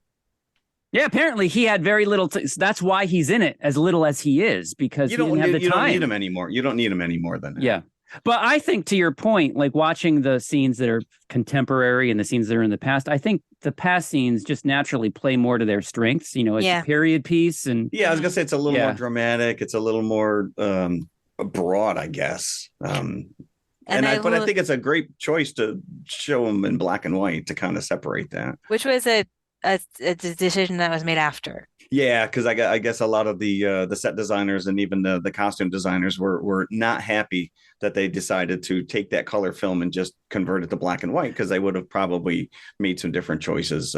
Yeah, apparently he had very little. That's why he's in it as little as he is, because he didn't have the time. You don't need him anymore. You don't need him anymore than that. Yeah. But I think, to your point, like watching the scenes that are contemporary and the scenes that are in the past, I think the past scenes just naturally play more to their strengths. It's a period piece. And yeah, I was going to say it's a little more dramatic. It's a little more broad, I guess. But I think it's a great choice to show them in black and white to kind of separate that. Which was a decision that was made after. Yeah, because I guess a lot of the set designers and even the costume designers were not happy that they decided to take that color film and just convert it to black and white, because they would have probably made some different choices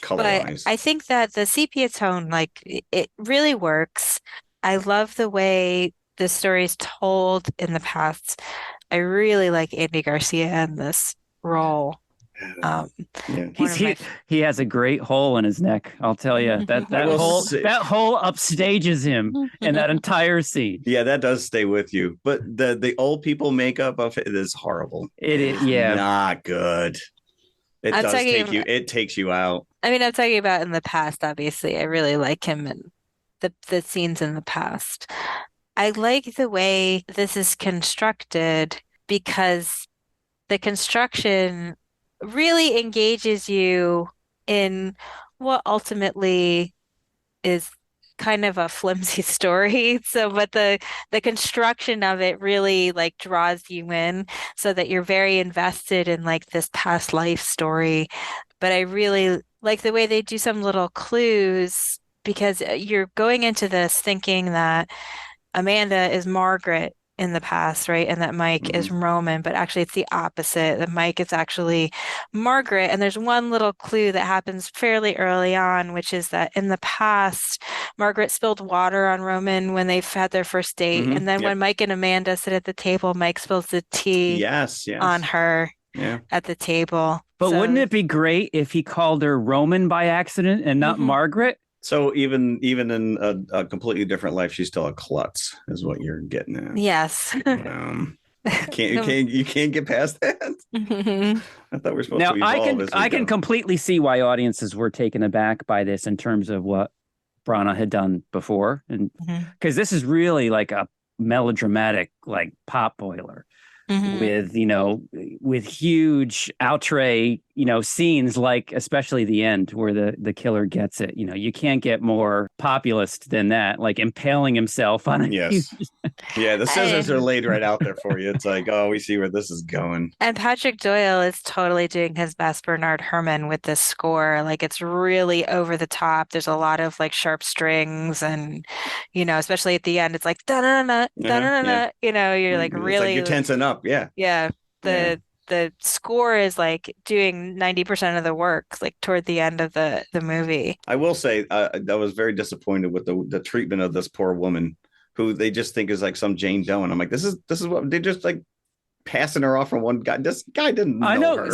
color-wise. But I think that the sepia tone, like it really works. I love the way the story is told in the past. I really like Andy Garcia in this role. He has a great hole in his neck. I'll tell you that hole upstages him in that entire scene. Yeah, that does stay with you. But the old people makeup of it is horrible. It is, yeah, not good. It takes you out. I mean, I'm talking about in the past. Obviously, I really like him in the scenes in the past. I like the way this is constructed because the construction really engages you in what ultimately is kind of a flimsy story. But the construction of it really like draws you in so that you're very invested in like this past life story. But I really like the way they do some little clues, because you're going into this thinking that Amanda is Margaret in the past, right? And that Mike is Roman, but actually it's the opposite. That Mike is actually Margaret. And there's one little clue that happens fairly early on, which is that in the past, Margaret spilled water on Roman when they've had their first date. And then when Mike and Amanda sit at the table, Mike spills the tea on her at the table. But wouldn't it be great if he called her Roman by accident and not Margaret? So even in a completely different life, she's still a klutz, is what you're getting at. Yes. You can't get past that. I thought we were supposed to evolve. I can completely see why audiences were taken aback by this in terms of what Branagh had done before, and because this is really like a melodramatic like pop boiler. With with huge outre scenes like especially the end where the killer gets it. You can't get more populist than that, like impaling himself on it. Yes. Yeah, the scissors are laid right out there for you. It's like, oh, we see where this is going. And Patrick Doyle is totally doing his best Bernard Herrmann with this score. Like it's really over the top. There's a lot of like sharp strings and, especially at the end, it's like da-na-na, da-na-na, you're like It's really, like you're tensing up. Yeah. yeah. The score is like doing 90% of the work, like toward the end of the movie. I will say I was very disappointed with the treatment of this poor woman who they just think is like some Jane Doe. And I'm like, this is what they just like passing her off from one guy. This guy didn't know I know her.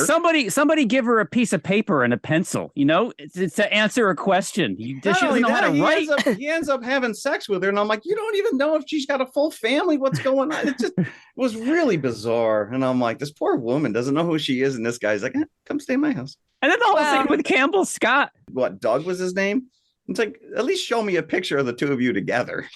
somebody give her a piece of paper and a pencil, it's to answer a question. She doesn't know how to write. He ends up having sex with her. And I'm like, you don't even know if she's got a full family. What's going on? It was really bizarre. And I'm like, this poor woman doesn't know who she is. And this guy's like, come stay in my house. And then the whole thing with Campbell Scott. What, Doug was his name? It's like, at least show me a picture of the two of you together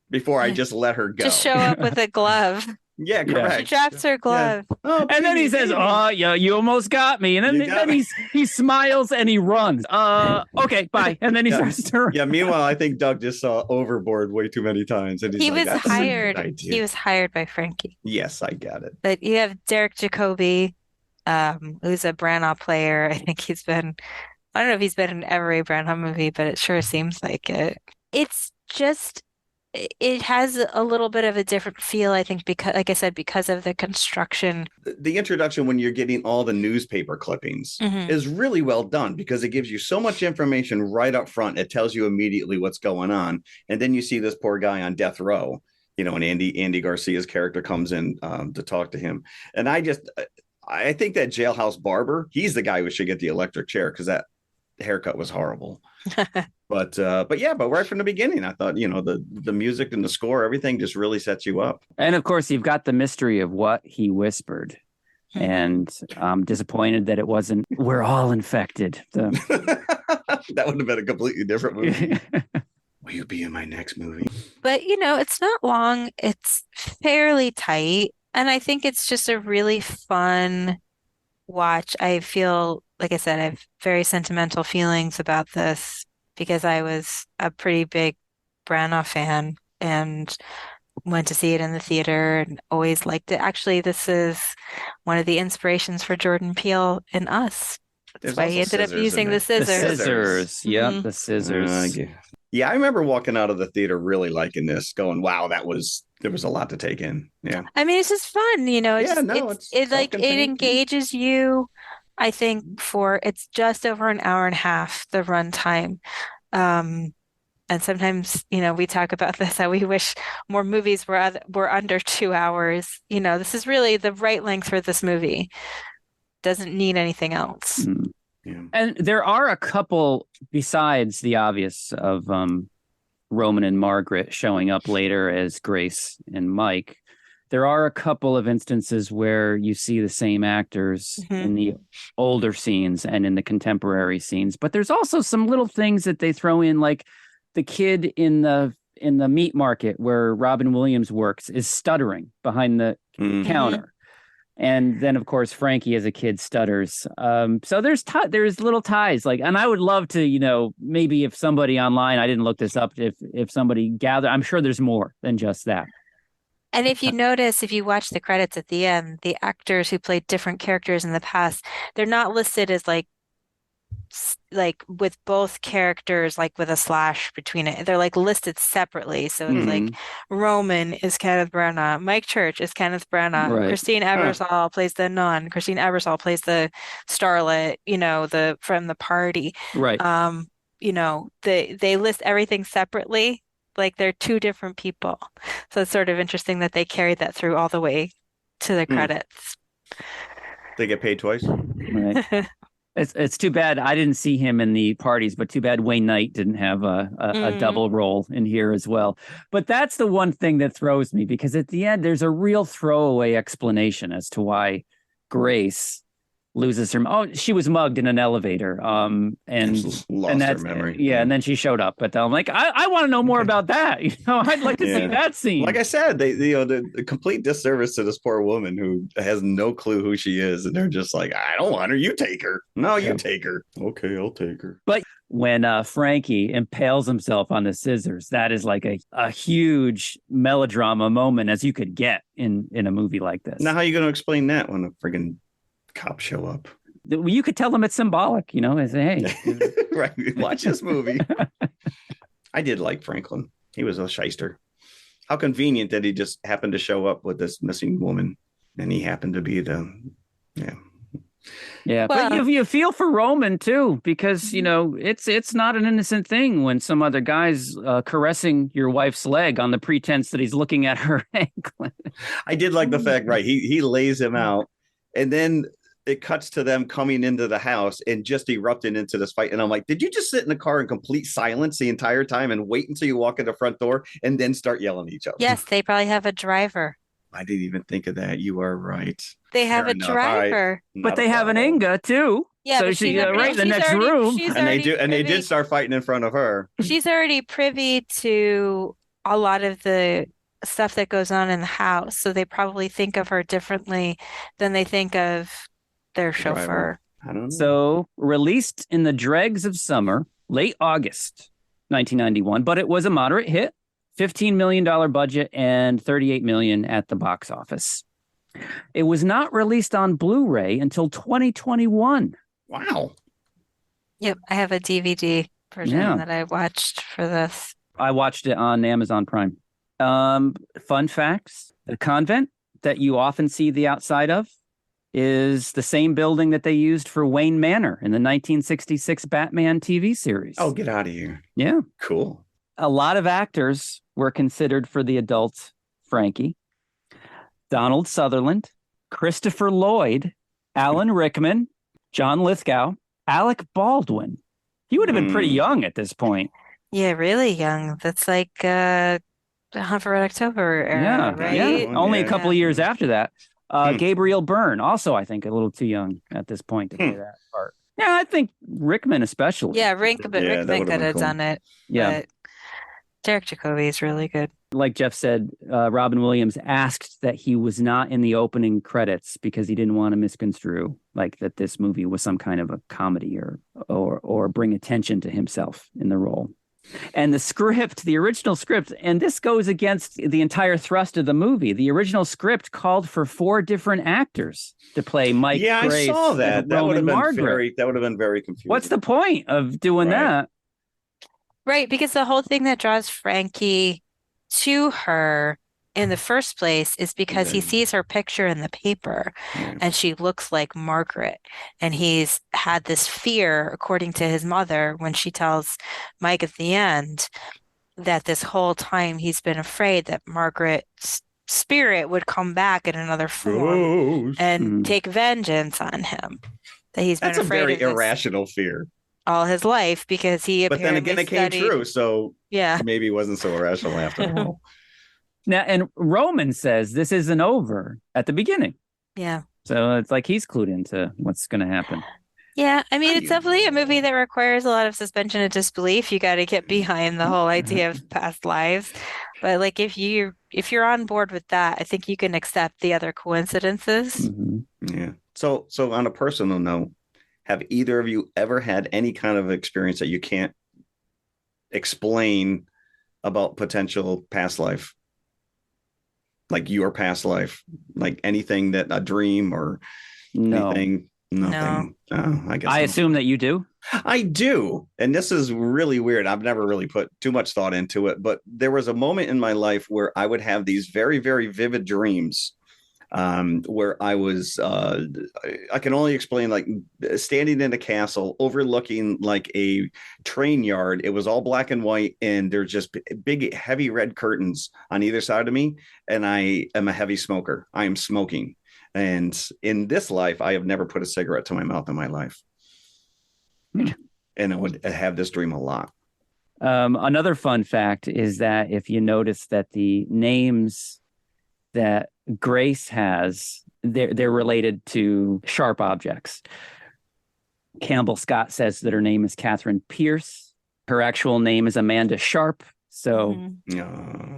before I just let her go. Just show up with a glove. Yeah, correct. She drops her glove. Yeah. Oh, and then he says, "Oh, yeah, you almost got me." And then he smiles and he runs. Okay, bye. And then he starts to run. Yeah. Meanwhile, I think Doug just saw Overboard way too many times, and he was hired. He was hired by Frankie. Yes, I got it. But you have Derek Jacobi, who's a Branagh player. I think he's been. I don't know if he's been in every Branagh movie, but it sure seems like it. It's just. It has a little bit of a different feel, I think, because, like I said, because of the construction. The introduction, when you're getting all the newspaper clippings, is really well done because it gives you so much information right up front. It tells you immediately what's going on. And then you see this poor guy on death row, and Andy Garcia's character comes in to talk to him. And I think that jailhouse barber, he's the guy who should get the electric chair because that haircut was horrible. But right from the beginning, I thought, the music and the score, everything just really sets you up. And of course, you've got the mystery of what he whispered. And I'm disappointed that it wasn't, "We're all infected." That would have been a completely different movie. Will you be in my next movie? But, it's not long. It's fairly tight. And I think it's just a really fun watch. I feel, like I said, I have very sentimental feelings about this because I was a pretty big Branagh fan and went to see it in the theater and always liked it. Actually, this is one of the inspirations for Jordan Peele in Us. That's why he ended up using the scissors. The scissors. Yep, the scissors. Yeah, I remember walking out of the theater really liking this, going, wow, there was a lot to take in. Yeah. I mean, it's just fun, it engages you. I think it's just over an hour and a half, the runtime. And sometimes, we talk about this, how we wish more movies were under 2 hours. This is really the right length for this movie. Doesn't need anything else. Yeah. And there are a couple, besides the obvious of Roman and Margaret showing up later as Grace and Mike. There are a couple of instances where you see the same actors in the older scenes and in the contemporary scenes, but there's also some little things that they throw in, like the kid in the meat market where Robin Williams works is stuttering behind the counter. And then, of course, Frankie as a kid stutters. So there's little ties, and I would love to, maybe if somebody online, I didn't look this up, if somebody gathered, I'm sure there's more than just that. And if you notice, if you watch the credits at the end, the actors who played different characters in the past, they're not listed as like with both characters, like with a slash between it. They're like listed separately. So it's like Roman is Kenneth Branagh, Mike Church is Kenneth Branagh, right. Christine Ebersol plays the nun, Christine Ebersol plays the starlet, from the party. Right. They list everything separately. Like they're two different people. So it's sort of interesting that they carried that through all the way to the credits. They get paid twice. Right. It's too bad I didn't see him in the parties, but too bad Wayne Knight didn't have a double role in here as well. But that's the one thing that throws me, because at the end, there's a real throwaway explanation as to why Grace loses her. Oh, she was mugged in an elevator. And lost and her that's memory. yeah. And then she showed up. But I'm like, I want to know more about that. I'd like to see that scene. Like I said, the complete disservice to this poor woman who has no clue who she is, and they're just like, I don't want her. You take her. No, you take her. Okay, I'll take her. But when Frankie impales himself on the scissors, that is like a huge melodrama moment as you could get in a movie like this. Now, how are you going to explain that when the friggin' cops show up? You could tell them it's symbolic, and say, hey, right, watch this movie. I did like Franklin. He was a shyster. How convenient that he just happened to show up with this missing woman, and he happened to be Yeah, but you feel for Roman too, because it's not an innocent thing when some other guy's caressing your wife's leg on the pretense that he's looking at her ankle. I did like the fact, right? He lays him out, and then it cuts to them coming into the house and just erupting into this fight. And I'm like, did you just sit in the car in complete silence the entire time and wait until you walk in the front door and then start yelling at each other? Yes, they probably have a driver. I didn't even think of that. You are right. They have a driver. But they have an Inga too. Yeah, so she's right in the next room. And they did start fighting in front of her. She's already privy to a lot of the stuff that goes on in the house. So they probably think of her differently than they think of their chauffeur. I don't know. So released in the dregs of summer, late August 1991, but it was a moderate hit. $15 million budget and $38 million at the box office. It was not released on Blu-ray until 2021. Wow. Yep, I have a DVD version that I watched for this. I watched it on Amazon Prime. Fun facts: the convent that you often see the outside of is the same building that they used for Wayne Manor in the 1966 Batman TV series. Oh, get out of here. Yeah. Cool. A lot of actors were considered for the adult Frankie. Donald Sutherland, Christopher Lloyd, Alan Rickman, John Lithgow, Alec Baldwin. He would have been pretty young at this point. Yeah, really young. That's like the Hunt for Red October era, right? Yeah. Only a couple of years after that. Gabriel Byrne, also, I think, a little too young at this point to play that part. Yeah, I think Rickman especially. Yeah, Rickman could have done it. Yeah. But Derek Jacobi is really good. Like Jeff said, Robin Williams asked that he was not in the opening credits because he didn't want to misconstrue like that this movie was some kind of a comedy or bring attention to himself in the role. And the original script, and this goes against the entire thrust of the movie. The original script called for 4 different actors to play Mike. Yeah, Grace, I saw that. That would have been very confusing. What's the point of doing that? Right, because the whole thing that draws Frankie to her in the first place is because he sees her picture in the paper and she looks like Margaret. And he's had this fear, according to his mother, when she tells Mike at the end that this whole time he's been afraid that Margaret's spirit would come back in another form and take vengeance on him. That he's been afraid of this. That's a very irrational fear. All his life because he apparently But then again, it came true. So maybe it wasn't so irrational after all. Now, and Roman says this isn't over at the beginning. Yeah. So it's like he's clued into what's going to happen. Yeah. I mean, it's definitely a movie that requires a lot of suspension of disbelief. You got to get behind the whole idea of past lives. But like, if you're on board with that, I think you can accept the other coincidences. Mm-hmm. Yeah. So on a personal note, have either of you ever had any kind of experience that you can't explain about potential past life? Like your past life, like anything that a dream or anything? Nothing. No. Oh, I guess I assume that you do. I do. And this is really weird. I've never really put too much thought into it, but there was a moment in my life where I would have these very, very vivid dreams where I was, I can only explain like standing in a castle overlooking like a train yard. It was all black and white and there's just big, heavy red curtains on either side of me. And I am a heavy smoker. I am smoking. And in this life, I have never put a cigarette to my mouth in my life. And I would have this dream a lot. Another fun fact is that if you notice that the names that Grace has they're related to sharp objects. Campbell Scott says that her name is Catherine Pierce. Her actual name is Amanda Sharp. So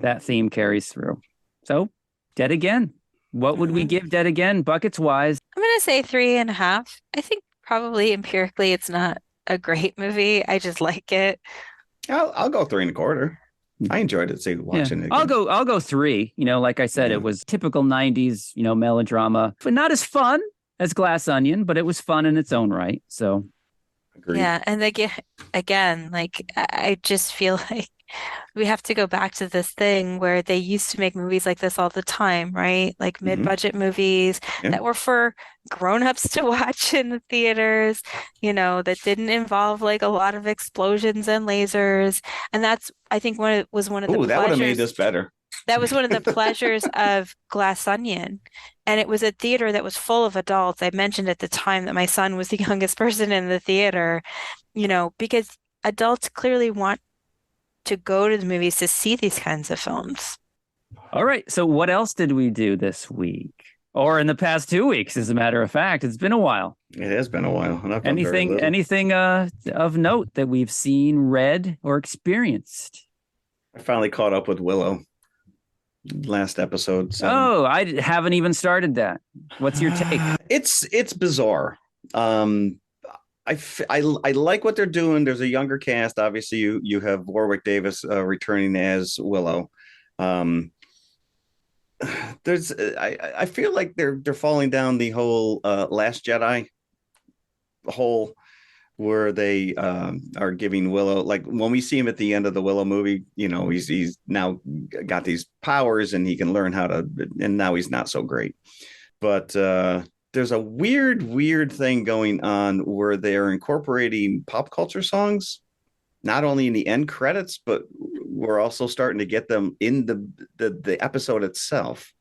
that theme carries through. So Dead Again. What would we give Dead Again, buckets wise? I'm going to say 3.5. I think probably empirically it's not a great movie. I just like it. I'll go 3.25. I enjoyed it. Watching it again. I'll go 3. Like I said, it was typical 90s, melodrama, but not as fun as Glass Onion, but it was fun in its own right. So, agreed. Yeah, and again, like I just feel like we have to go back to this thing where they used to make movies like this all the time, right? Like mid-budget movies that were for grown-ups to watch in the theaters, that didn't involve like a lot of explosions and lasers. And that's, I think, was one of the that would have made pleasures. this better. That was one of the pleasures of Glass Onion. And it was a theater that was full of adults. I mentioned at the time that my son was the youngest person in the theater, because adults clearly want to go to the movies to see these kinds of films. All right. So what else did we do this week? Or in the past 2 weeks, as a matter of fact? It's been a while. It has been a while. Anything of note that we've seen, read, or experienced? I finally caught up with Willow. Last episode. Oh, I haven't even started that. What's your take? It's bizarre. I like what they're doing. There's a younger cast. Obviously, you have Warwick Davis returning as Willow. I feel like they're falling down the whole Last Jedi hole, where they are giving Willow, like when we see him at the end of the Willow movie, he's now got these powers and he can learn how to, and now he's not so great. But there's a weird thing going on where they're incorporating pop culture songs, not only in the end credits, but we're also starting to get them in the episode itself.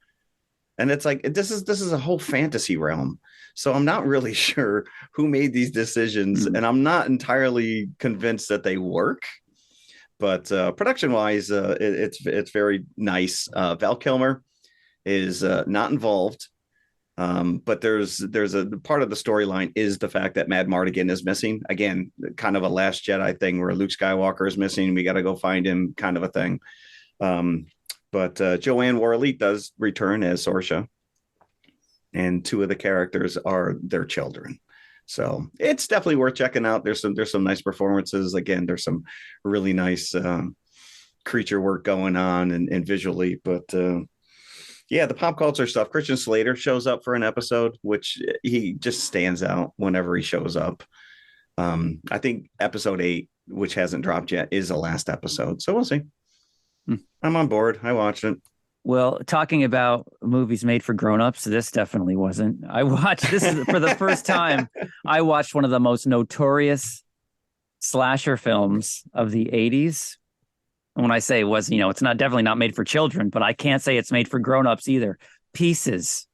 And it's like, this is a whole fantasy realm. So I'm not really sure who made these decisions, and I'm not entirely convinced that they work. But production wise, it's very nice. Val Kilmer is not involved. But there's a part of the storyline is the fact that Mad Mardigan is missing. Again, kind of a Last Jedi thing where Luke Skywalker is missing. We got to go find him, kind of a thing. But Joanne Worley does return as Sorsha, and 2 of the characters are their children. So it's definitely worth checking out. There's some nice performances. Again, there's some really nice creature work going on and visually, but yeah, the pop culture stuff. Christian Slater shows up for an episode, which he just stands out whenever he shows up. I think episode 8, which hasn't dropped yet, is the last episode. So we'll see. I'm on board. I watched it. Well, talking about movies made for grown-ups, this definitely wasn't. This is for the first time, I watched one of the most notorious slasher films of the 80s. And when I say was, it's definitely not made for children, but I can't say it's made for grown-ups either. Pieces.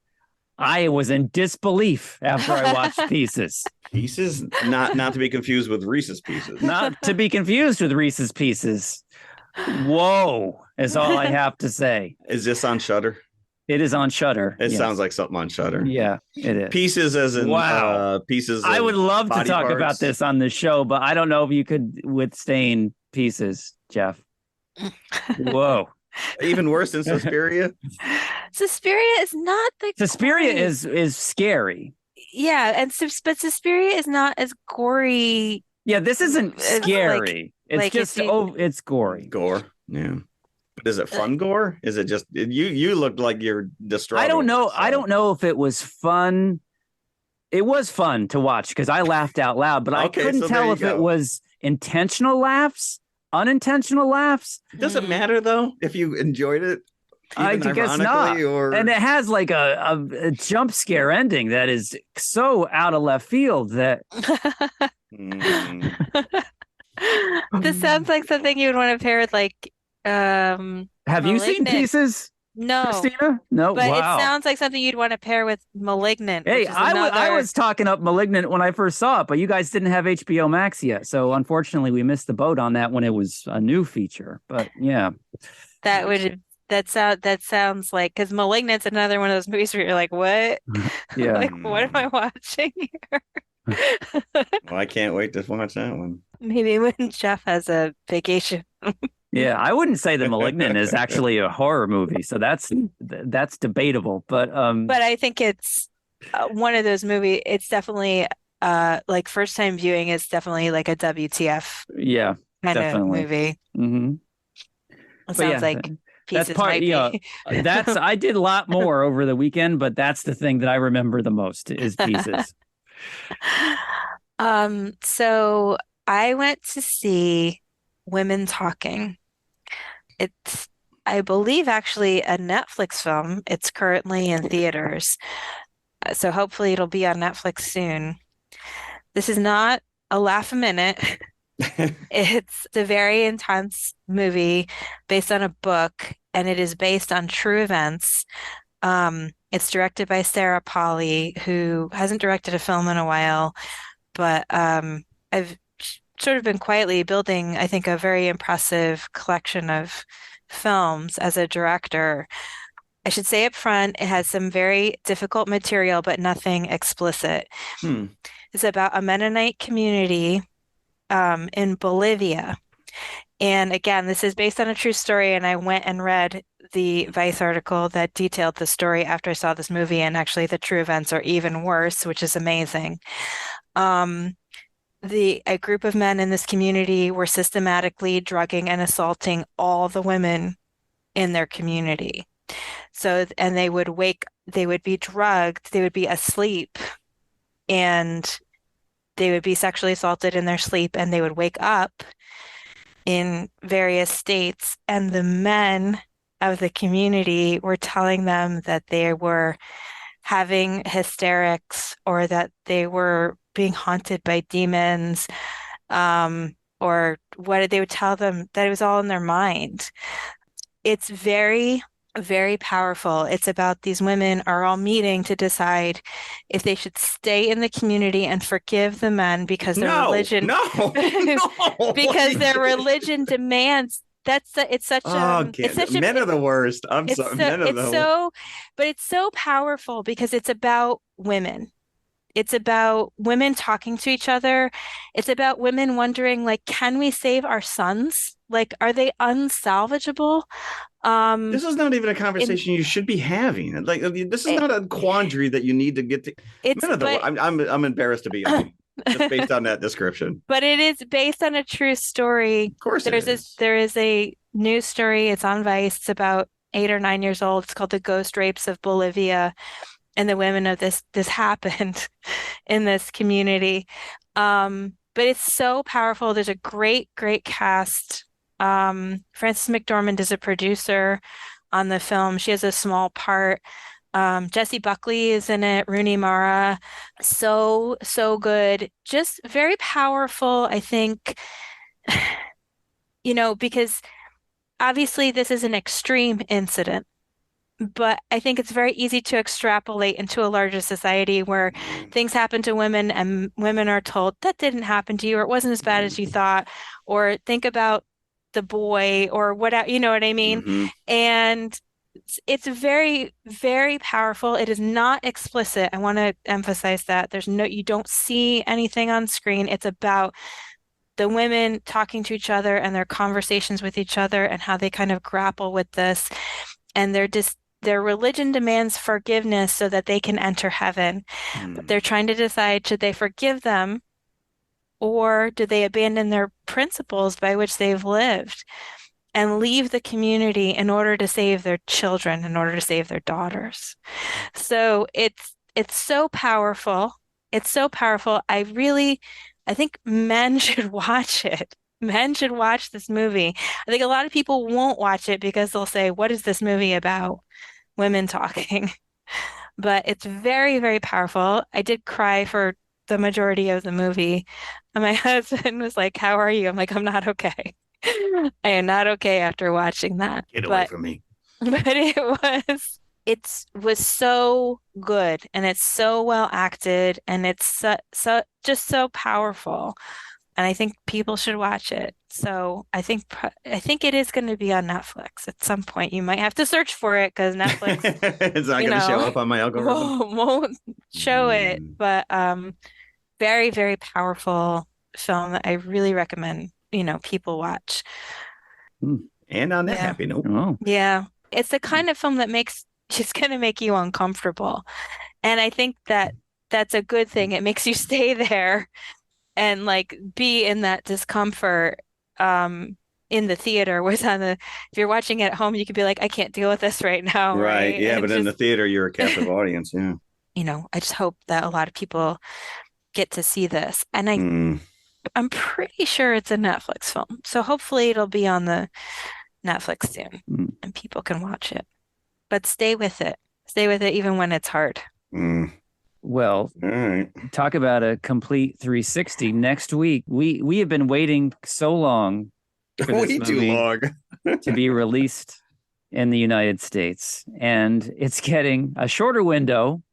I was in disbelief after I watched Pieces. Pieces? Not to be confused with Reese's Pieces. Not to be confused with Reese's Pieces. Whoa, is all I have to say. Is this on Shudder? It is on Shudder. It sounds like something on Shudder. Yeah, it is. Pieces as in pieces. I would love to talk parts. about this on the show, but I don't know if you could withstand Pieces, Jeff. Whoa. Even worse than Suspiria? Suspiria is not the Suspiria gory. is scary. Yeah, but Suspiria is not as gory. Yeah, this isn't scary. It's gory. Gore. Yeah. But is it fun gore? Is it just you look like you're distraught? I don't know. I don't know if it was fun. It was fun to watch because I laughed out loud, but I couldn't tell if it was intentional laughs, unintentional laughs. Does it matter though if you enjoyed it? I guess not. And it has like a jump scare ending that is so out of left field that This sounds like something you would want to pair with like have you seen Pieces? No. Christina? No. But wow. It sounds like something you'd want to pair with Malignant. Hey, I was talking up Malignant when I first saw it, but you guys didn't have HBO Max yet. So unfortunately we missed the boat on that when it was a new feature. But yeah. That would That sounds like, because Malignant's another one of those movies where you're like, what? Yeah. Like, what am I watching here? Well, I can't wait to watch that one. Maybe when Jeff has a vacation. Yeah, I wouldn't say The Malignant is actually a horror movie, so that's debatable. But But I think it's one of those movies. It's definitely like first time viewing is definitely like a WTF yeah, kind of definitely. movie. Hmm. It But sounds yeah, like that's pieces part. might Yeah, be. that's I did a lot more over the weekend, but that's the thing that I remember the most is Pieces. So I went to see Women Talking. It's, I believe, actually a Netflix film. It's currently in theaters. So hopefully it'll be on Netflix soon. This is not a laugh a minute. It's a very intense movie based on a book, and it is based on true events. It's directed by Sarah Polley, who hasn't directed a film in a while, but I've sort of been quietly building, I think, a very impressive collection of films as a director. I should say up front, it has some very difficult material, but nothing explicit. Hmm. It's about a Mennonite community in Bolivia. And again, this is based on a true story, and I went and read the Vice article that detailed the story after I saw this movie, and actually the true events are even worse, which is amazing. A group of men in this community were systematically drugging and assaulting all the women in their community. So, and they would be drugged, they would be asleep, and they would be sexually assaulted in their sleep, and they would wake up in various states, and the men of the community were telling them that they were having hysterics or that they were being haunted by demons, or what they would tell them that it was all in their mind. It's very, very powerful. It's about these women are all meeting to decide if they should stay in the community and forgive the men because their religion, no. because their religion demands. It's such it's such men are the worst. I'm sorry, men are the worst. But it's so powerful because it's about women. It's about women talking to each other. It's about women wondering, like, can we save our sons? Like, are they unsalvageable? This is not even a conversation you should be having. Like, this is not a quandary that you need to get to. I'm embarrassed to be on just based on that description. But it is based on a true story. Of course, there is a news story. It's on Vice. It's about 8 or 9 years old. It's called The Ghost Rapes of Bolivia. And the women of this happened in this community. But it's so powerful. There's a great, great cast. Frances McDormand is a producer on the film. She has a small part. Jessie Buckley is in it, Rooney Mara. So, so good. Just very powerful, I think, because obviously this is an extreme incident. But I think it's very easy to extrapolate into a larger society where things happen to women and women are told that didn't happen to you, or it wasn't as bad as you thought, or think about the boy or whatever, you know what I mean? Mm-hmm. And it's very, very powerful. It is not explicit. I want to emphasize that. You don't see anything on screen. It's about the women talking to each other and their conversations with each other and how they kind of grapple with this. And their religion demands forgiveness so that they can enter heaven. But they're trying to decide, should they forgive them or do they abandon their principles by which they've lived and leave the community in order to save their children, in order to save their daughters? So it's so powerful. It's so powerful. I think men should watch it. Men should watch this movie. I think a lot of people won't watch it because they'll say, what is this movie about? Women talking. But it's very, very powerful. I did cry for the majority of the movie. And my husband was like, how are you? I'm like, I'm not okay. I am not okay after watching that. Get away from me. But it was so good and it's so well acted and it's just so powerful. and I think people should watch it. So I think it is going to be on Netflix at some point. You might have to search for it because Netflix, It's not going to show up on my algorithm. won't show it. But very, very powerful film that I really recommend, people watch. And on that Yeah. happy note. Oh. Yeah. It's the kind of film that it's going to make you uncomfortable. And I think that's a good thing. It makes you stay there and like be in that discomfort in the theater. Whereas if you're watching it at home, you could be like, I can't deal with this right now. Right. Yeah. And But in the theater, you're a captive audience. Yeah. I just hope that a lot of people get to see this. And I'm pretty sure it's a Netflix film. So hopefully it'll be on the Netflix soon and people can watch it. But stay with it. Stay with it even when it's hard. Well, All right. talk about a complete 360. Next week, we have been waiting so long for this Way too movie long. to be released in the United States, and it's getting a shorter window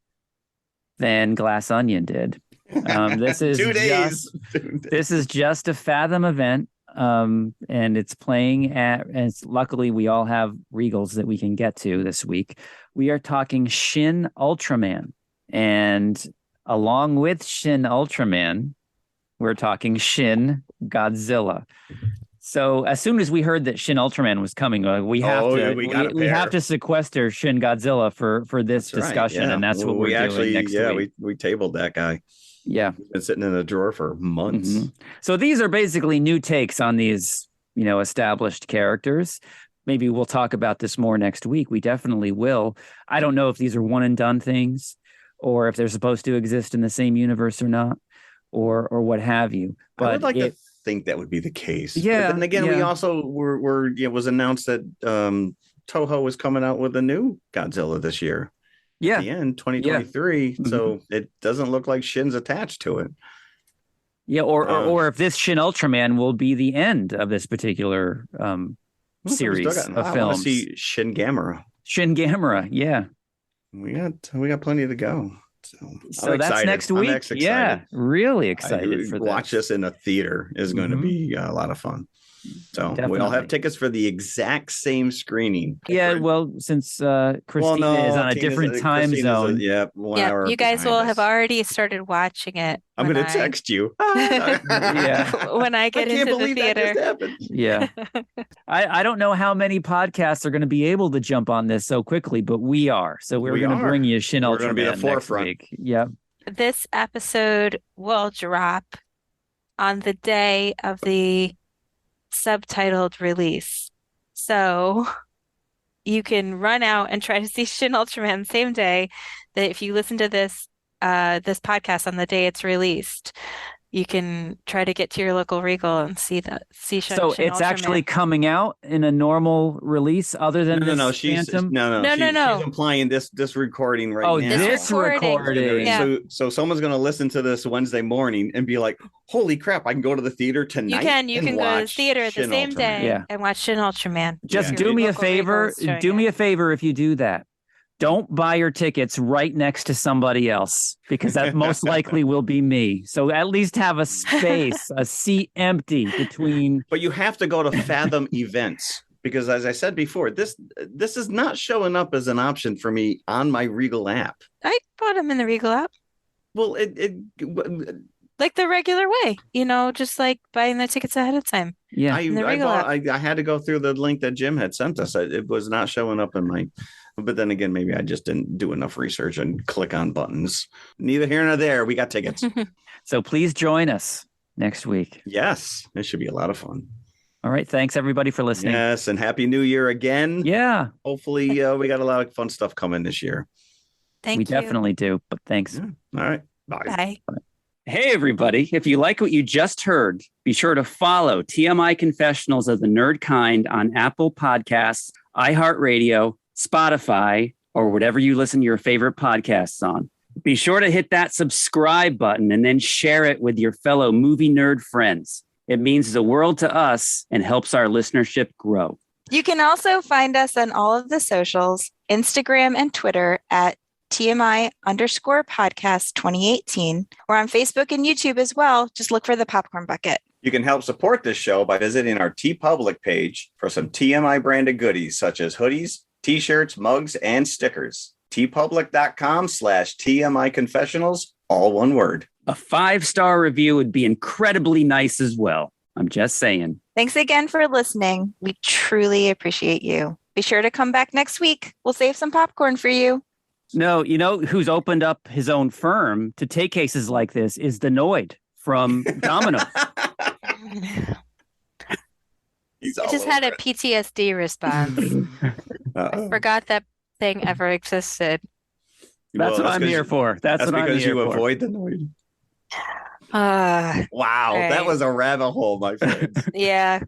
than Glass Onion did. This is 2 days. This is just a Fathom event, and it's playing and luckily we all have Regals that we can get to this week. We are talking Shin Ultraman, and along with Shin Ultraman, we're talking Shin Godzilla. So as soon as we heard that Shin Ultraman was coming, we have to sequester Shin Godzilla for this discussion, and that's what we're doing next week. We tabled that guy. Yeah, been sitting in a drawer for months. So these are basically new takes on these, established characters. Maybe we'll talk about this more next week. We definitely will. I don't know if these are one and done things, or if they're supposed to exist in the same universe or not, or what have you. But I would like to think that would be the case. Yeah. But then again, we also it was announced that Toho was coming out with a new Godzilla this year. Yeah. At the end, 2023. Yeah. So it doesn't look like Shin's attached to it. Yeah, or if this Shin Ultraman will be the end of this particular series of films. I want to see Shin Gamera. Shin Gamera, yeah. We got plenty to go. So that's next week. Yeah, really excited for that. Watch this in a theater is going to be a lot of fun. So we all have tickets for the exact same screening. Yeah, well, since Christina is on a different time zone. One hour. You guys will have already started watching it. I'm going to text you. Yeah. When I get into the theater. Yeah. I don't know how many podcasts are going to be able to jump on this so quickly, but we are. So we're going to bring you Shin Ultraman. We're going to be the forefront. Yep. This episode will drop on the day of the subtitled release. So you can run out and try to see Shin Ultraman the same day that if you listen to this podcast on the day it's released, you can try to get to your local Regal and see Shin So Shin it's Ultraman. actually coming out in a normal release other than She's Phantom? She's implying this recording right now. Oh, this recording. Yeah. So someone's going to listen to this Wednesday morning and be like, holy crap, I can go to the theater tonight. You can go to the theater the same day and watch Shin Ultraman. Just do me a favor. Do me a favor if you do that. Don't buy your tickets right next to somebody else, because that most likely will be me. So at least have a space, a seat empty between. But you have to go to Fathom events, because as I said before, this is not showing up as an option for me on my Regal app. I bought them in the Regal app. Well, like the regular way, just like buying the tickets ahead of time. Yeah, I had to go through the link that Jim had sent us. It was not showing up in my. But then again, maybe I just didn't do enough research and click on buttons. Neither here nor there. We got tickets. So please join us next week. Yes, it should be a lot of fun. All right. Thanks, everybody, for listening. Yes, and Happy New Year again. Yeah. Hopefully, we got a lot of fun stuff coming this year. Thank you. We definitely do, but thanks. Yeah. All right. Bye. Bye. Hey, everybody. If you like what you just heard, be sure to follow TMI Confessionals of the Nerd Kind on Apple Podcasts, iHeartRadio, Spotify, or whatever you listen to your favorite podcasts on. Be sure to hit that subscribe button and then share it with your fellow movie nerd friends. It means the world to us and helps our listenership grow. You can also find us on all of the socials, Instagram and Twitter at TMI_podcast 2018. We're on Facebook and YouTube as well. Just look for the Popcorn Bucket. You can help support this show by visiting our TeePublic page for some TMI branded goodies such as hoodies, t-shirts, mugs, and stickers. tpublic.com/TMI confessionals, all one word. A 5-star review would be incredibly nice as well. I'm just saying. Thanks again for listening. We truly appreciate you. Be sure to come back next week. We'll save some popcorn for you. No, you know who's opened up his own firm to take cases like this is Benoit from Domino. I just had a PTSD response. I forgot that thing ever existed. That's what I'm here for. That's what I'm here for. That's because you avoid the noise. Wow, Right. That was a rabbit hole, my friend. Yeah.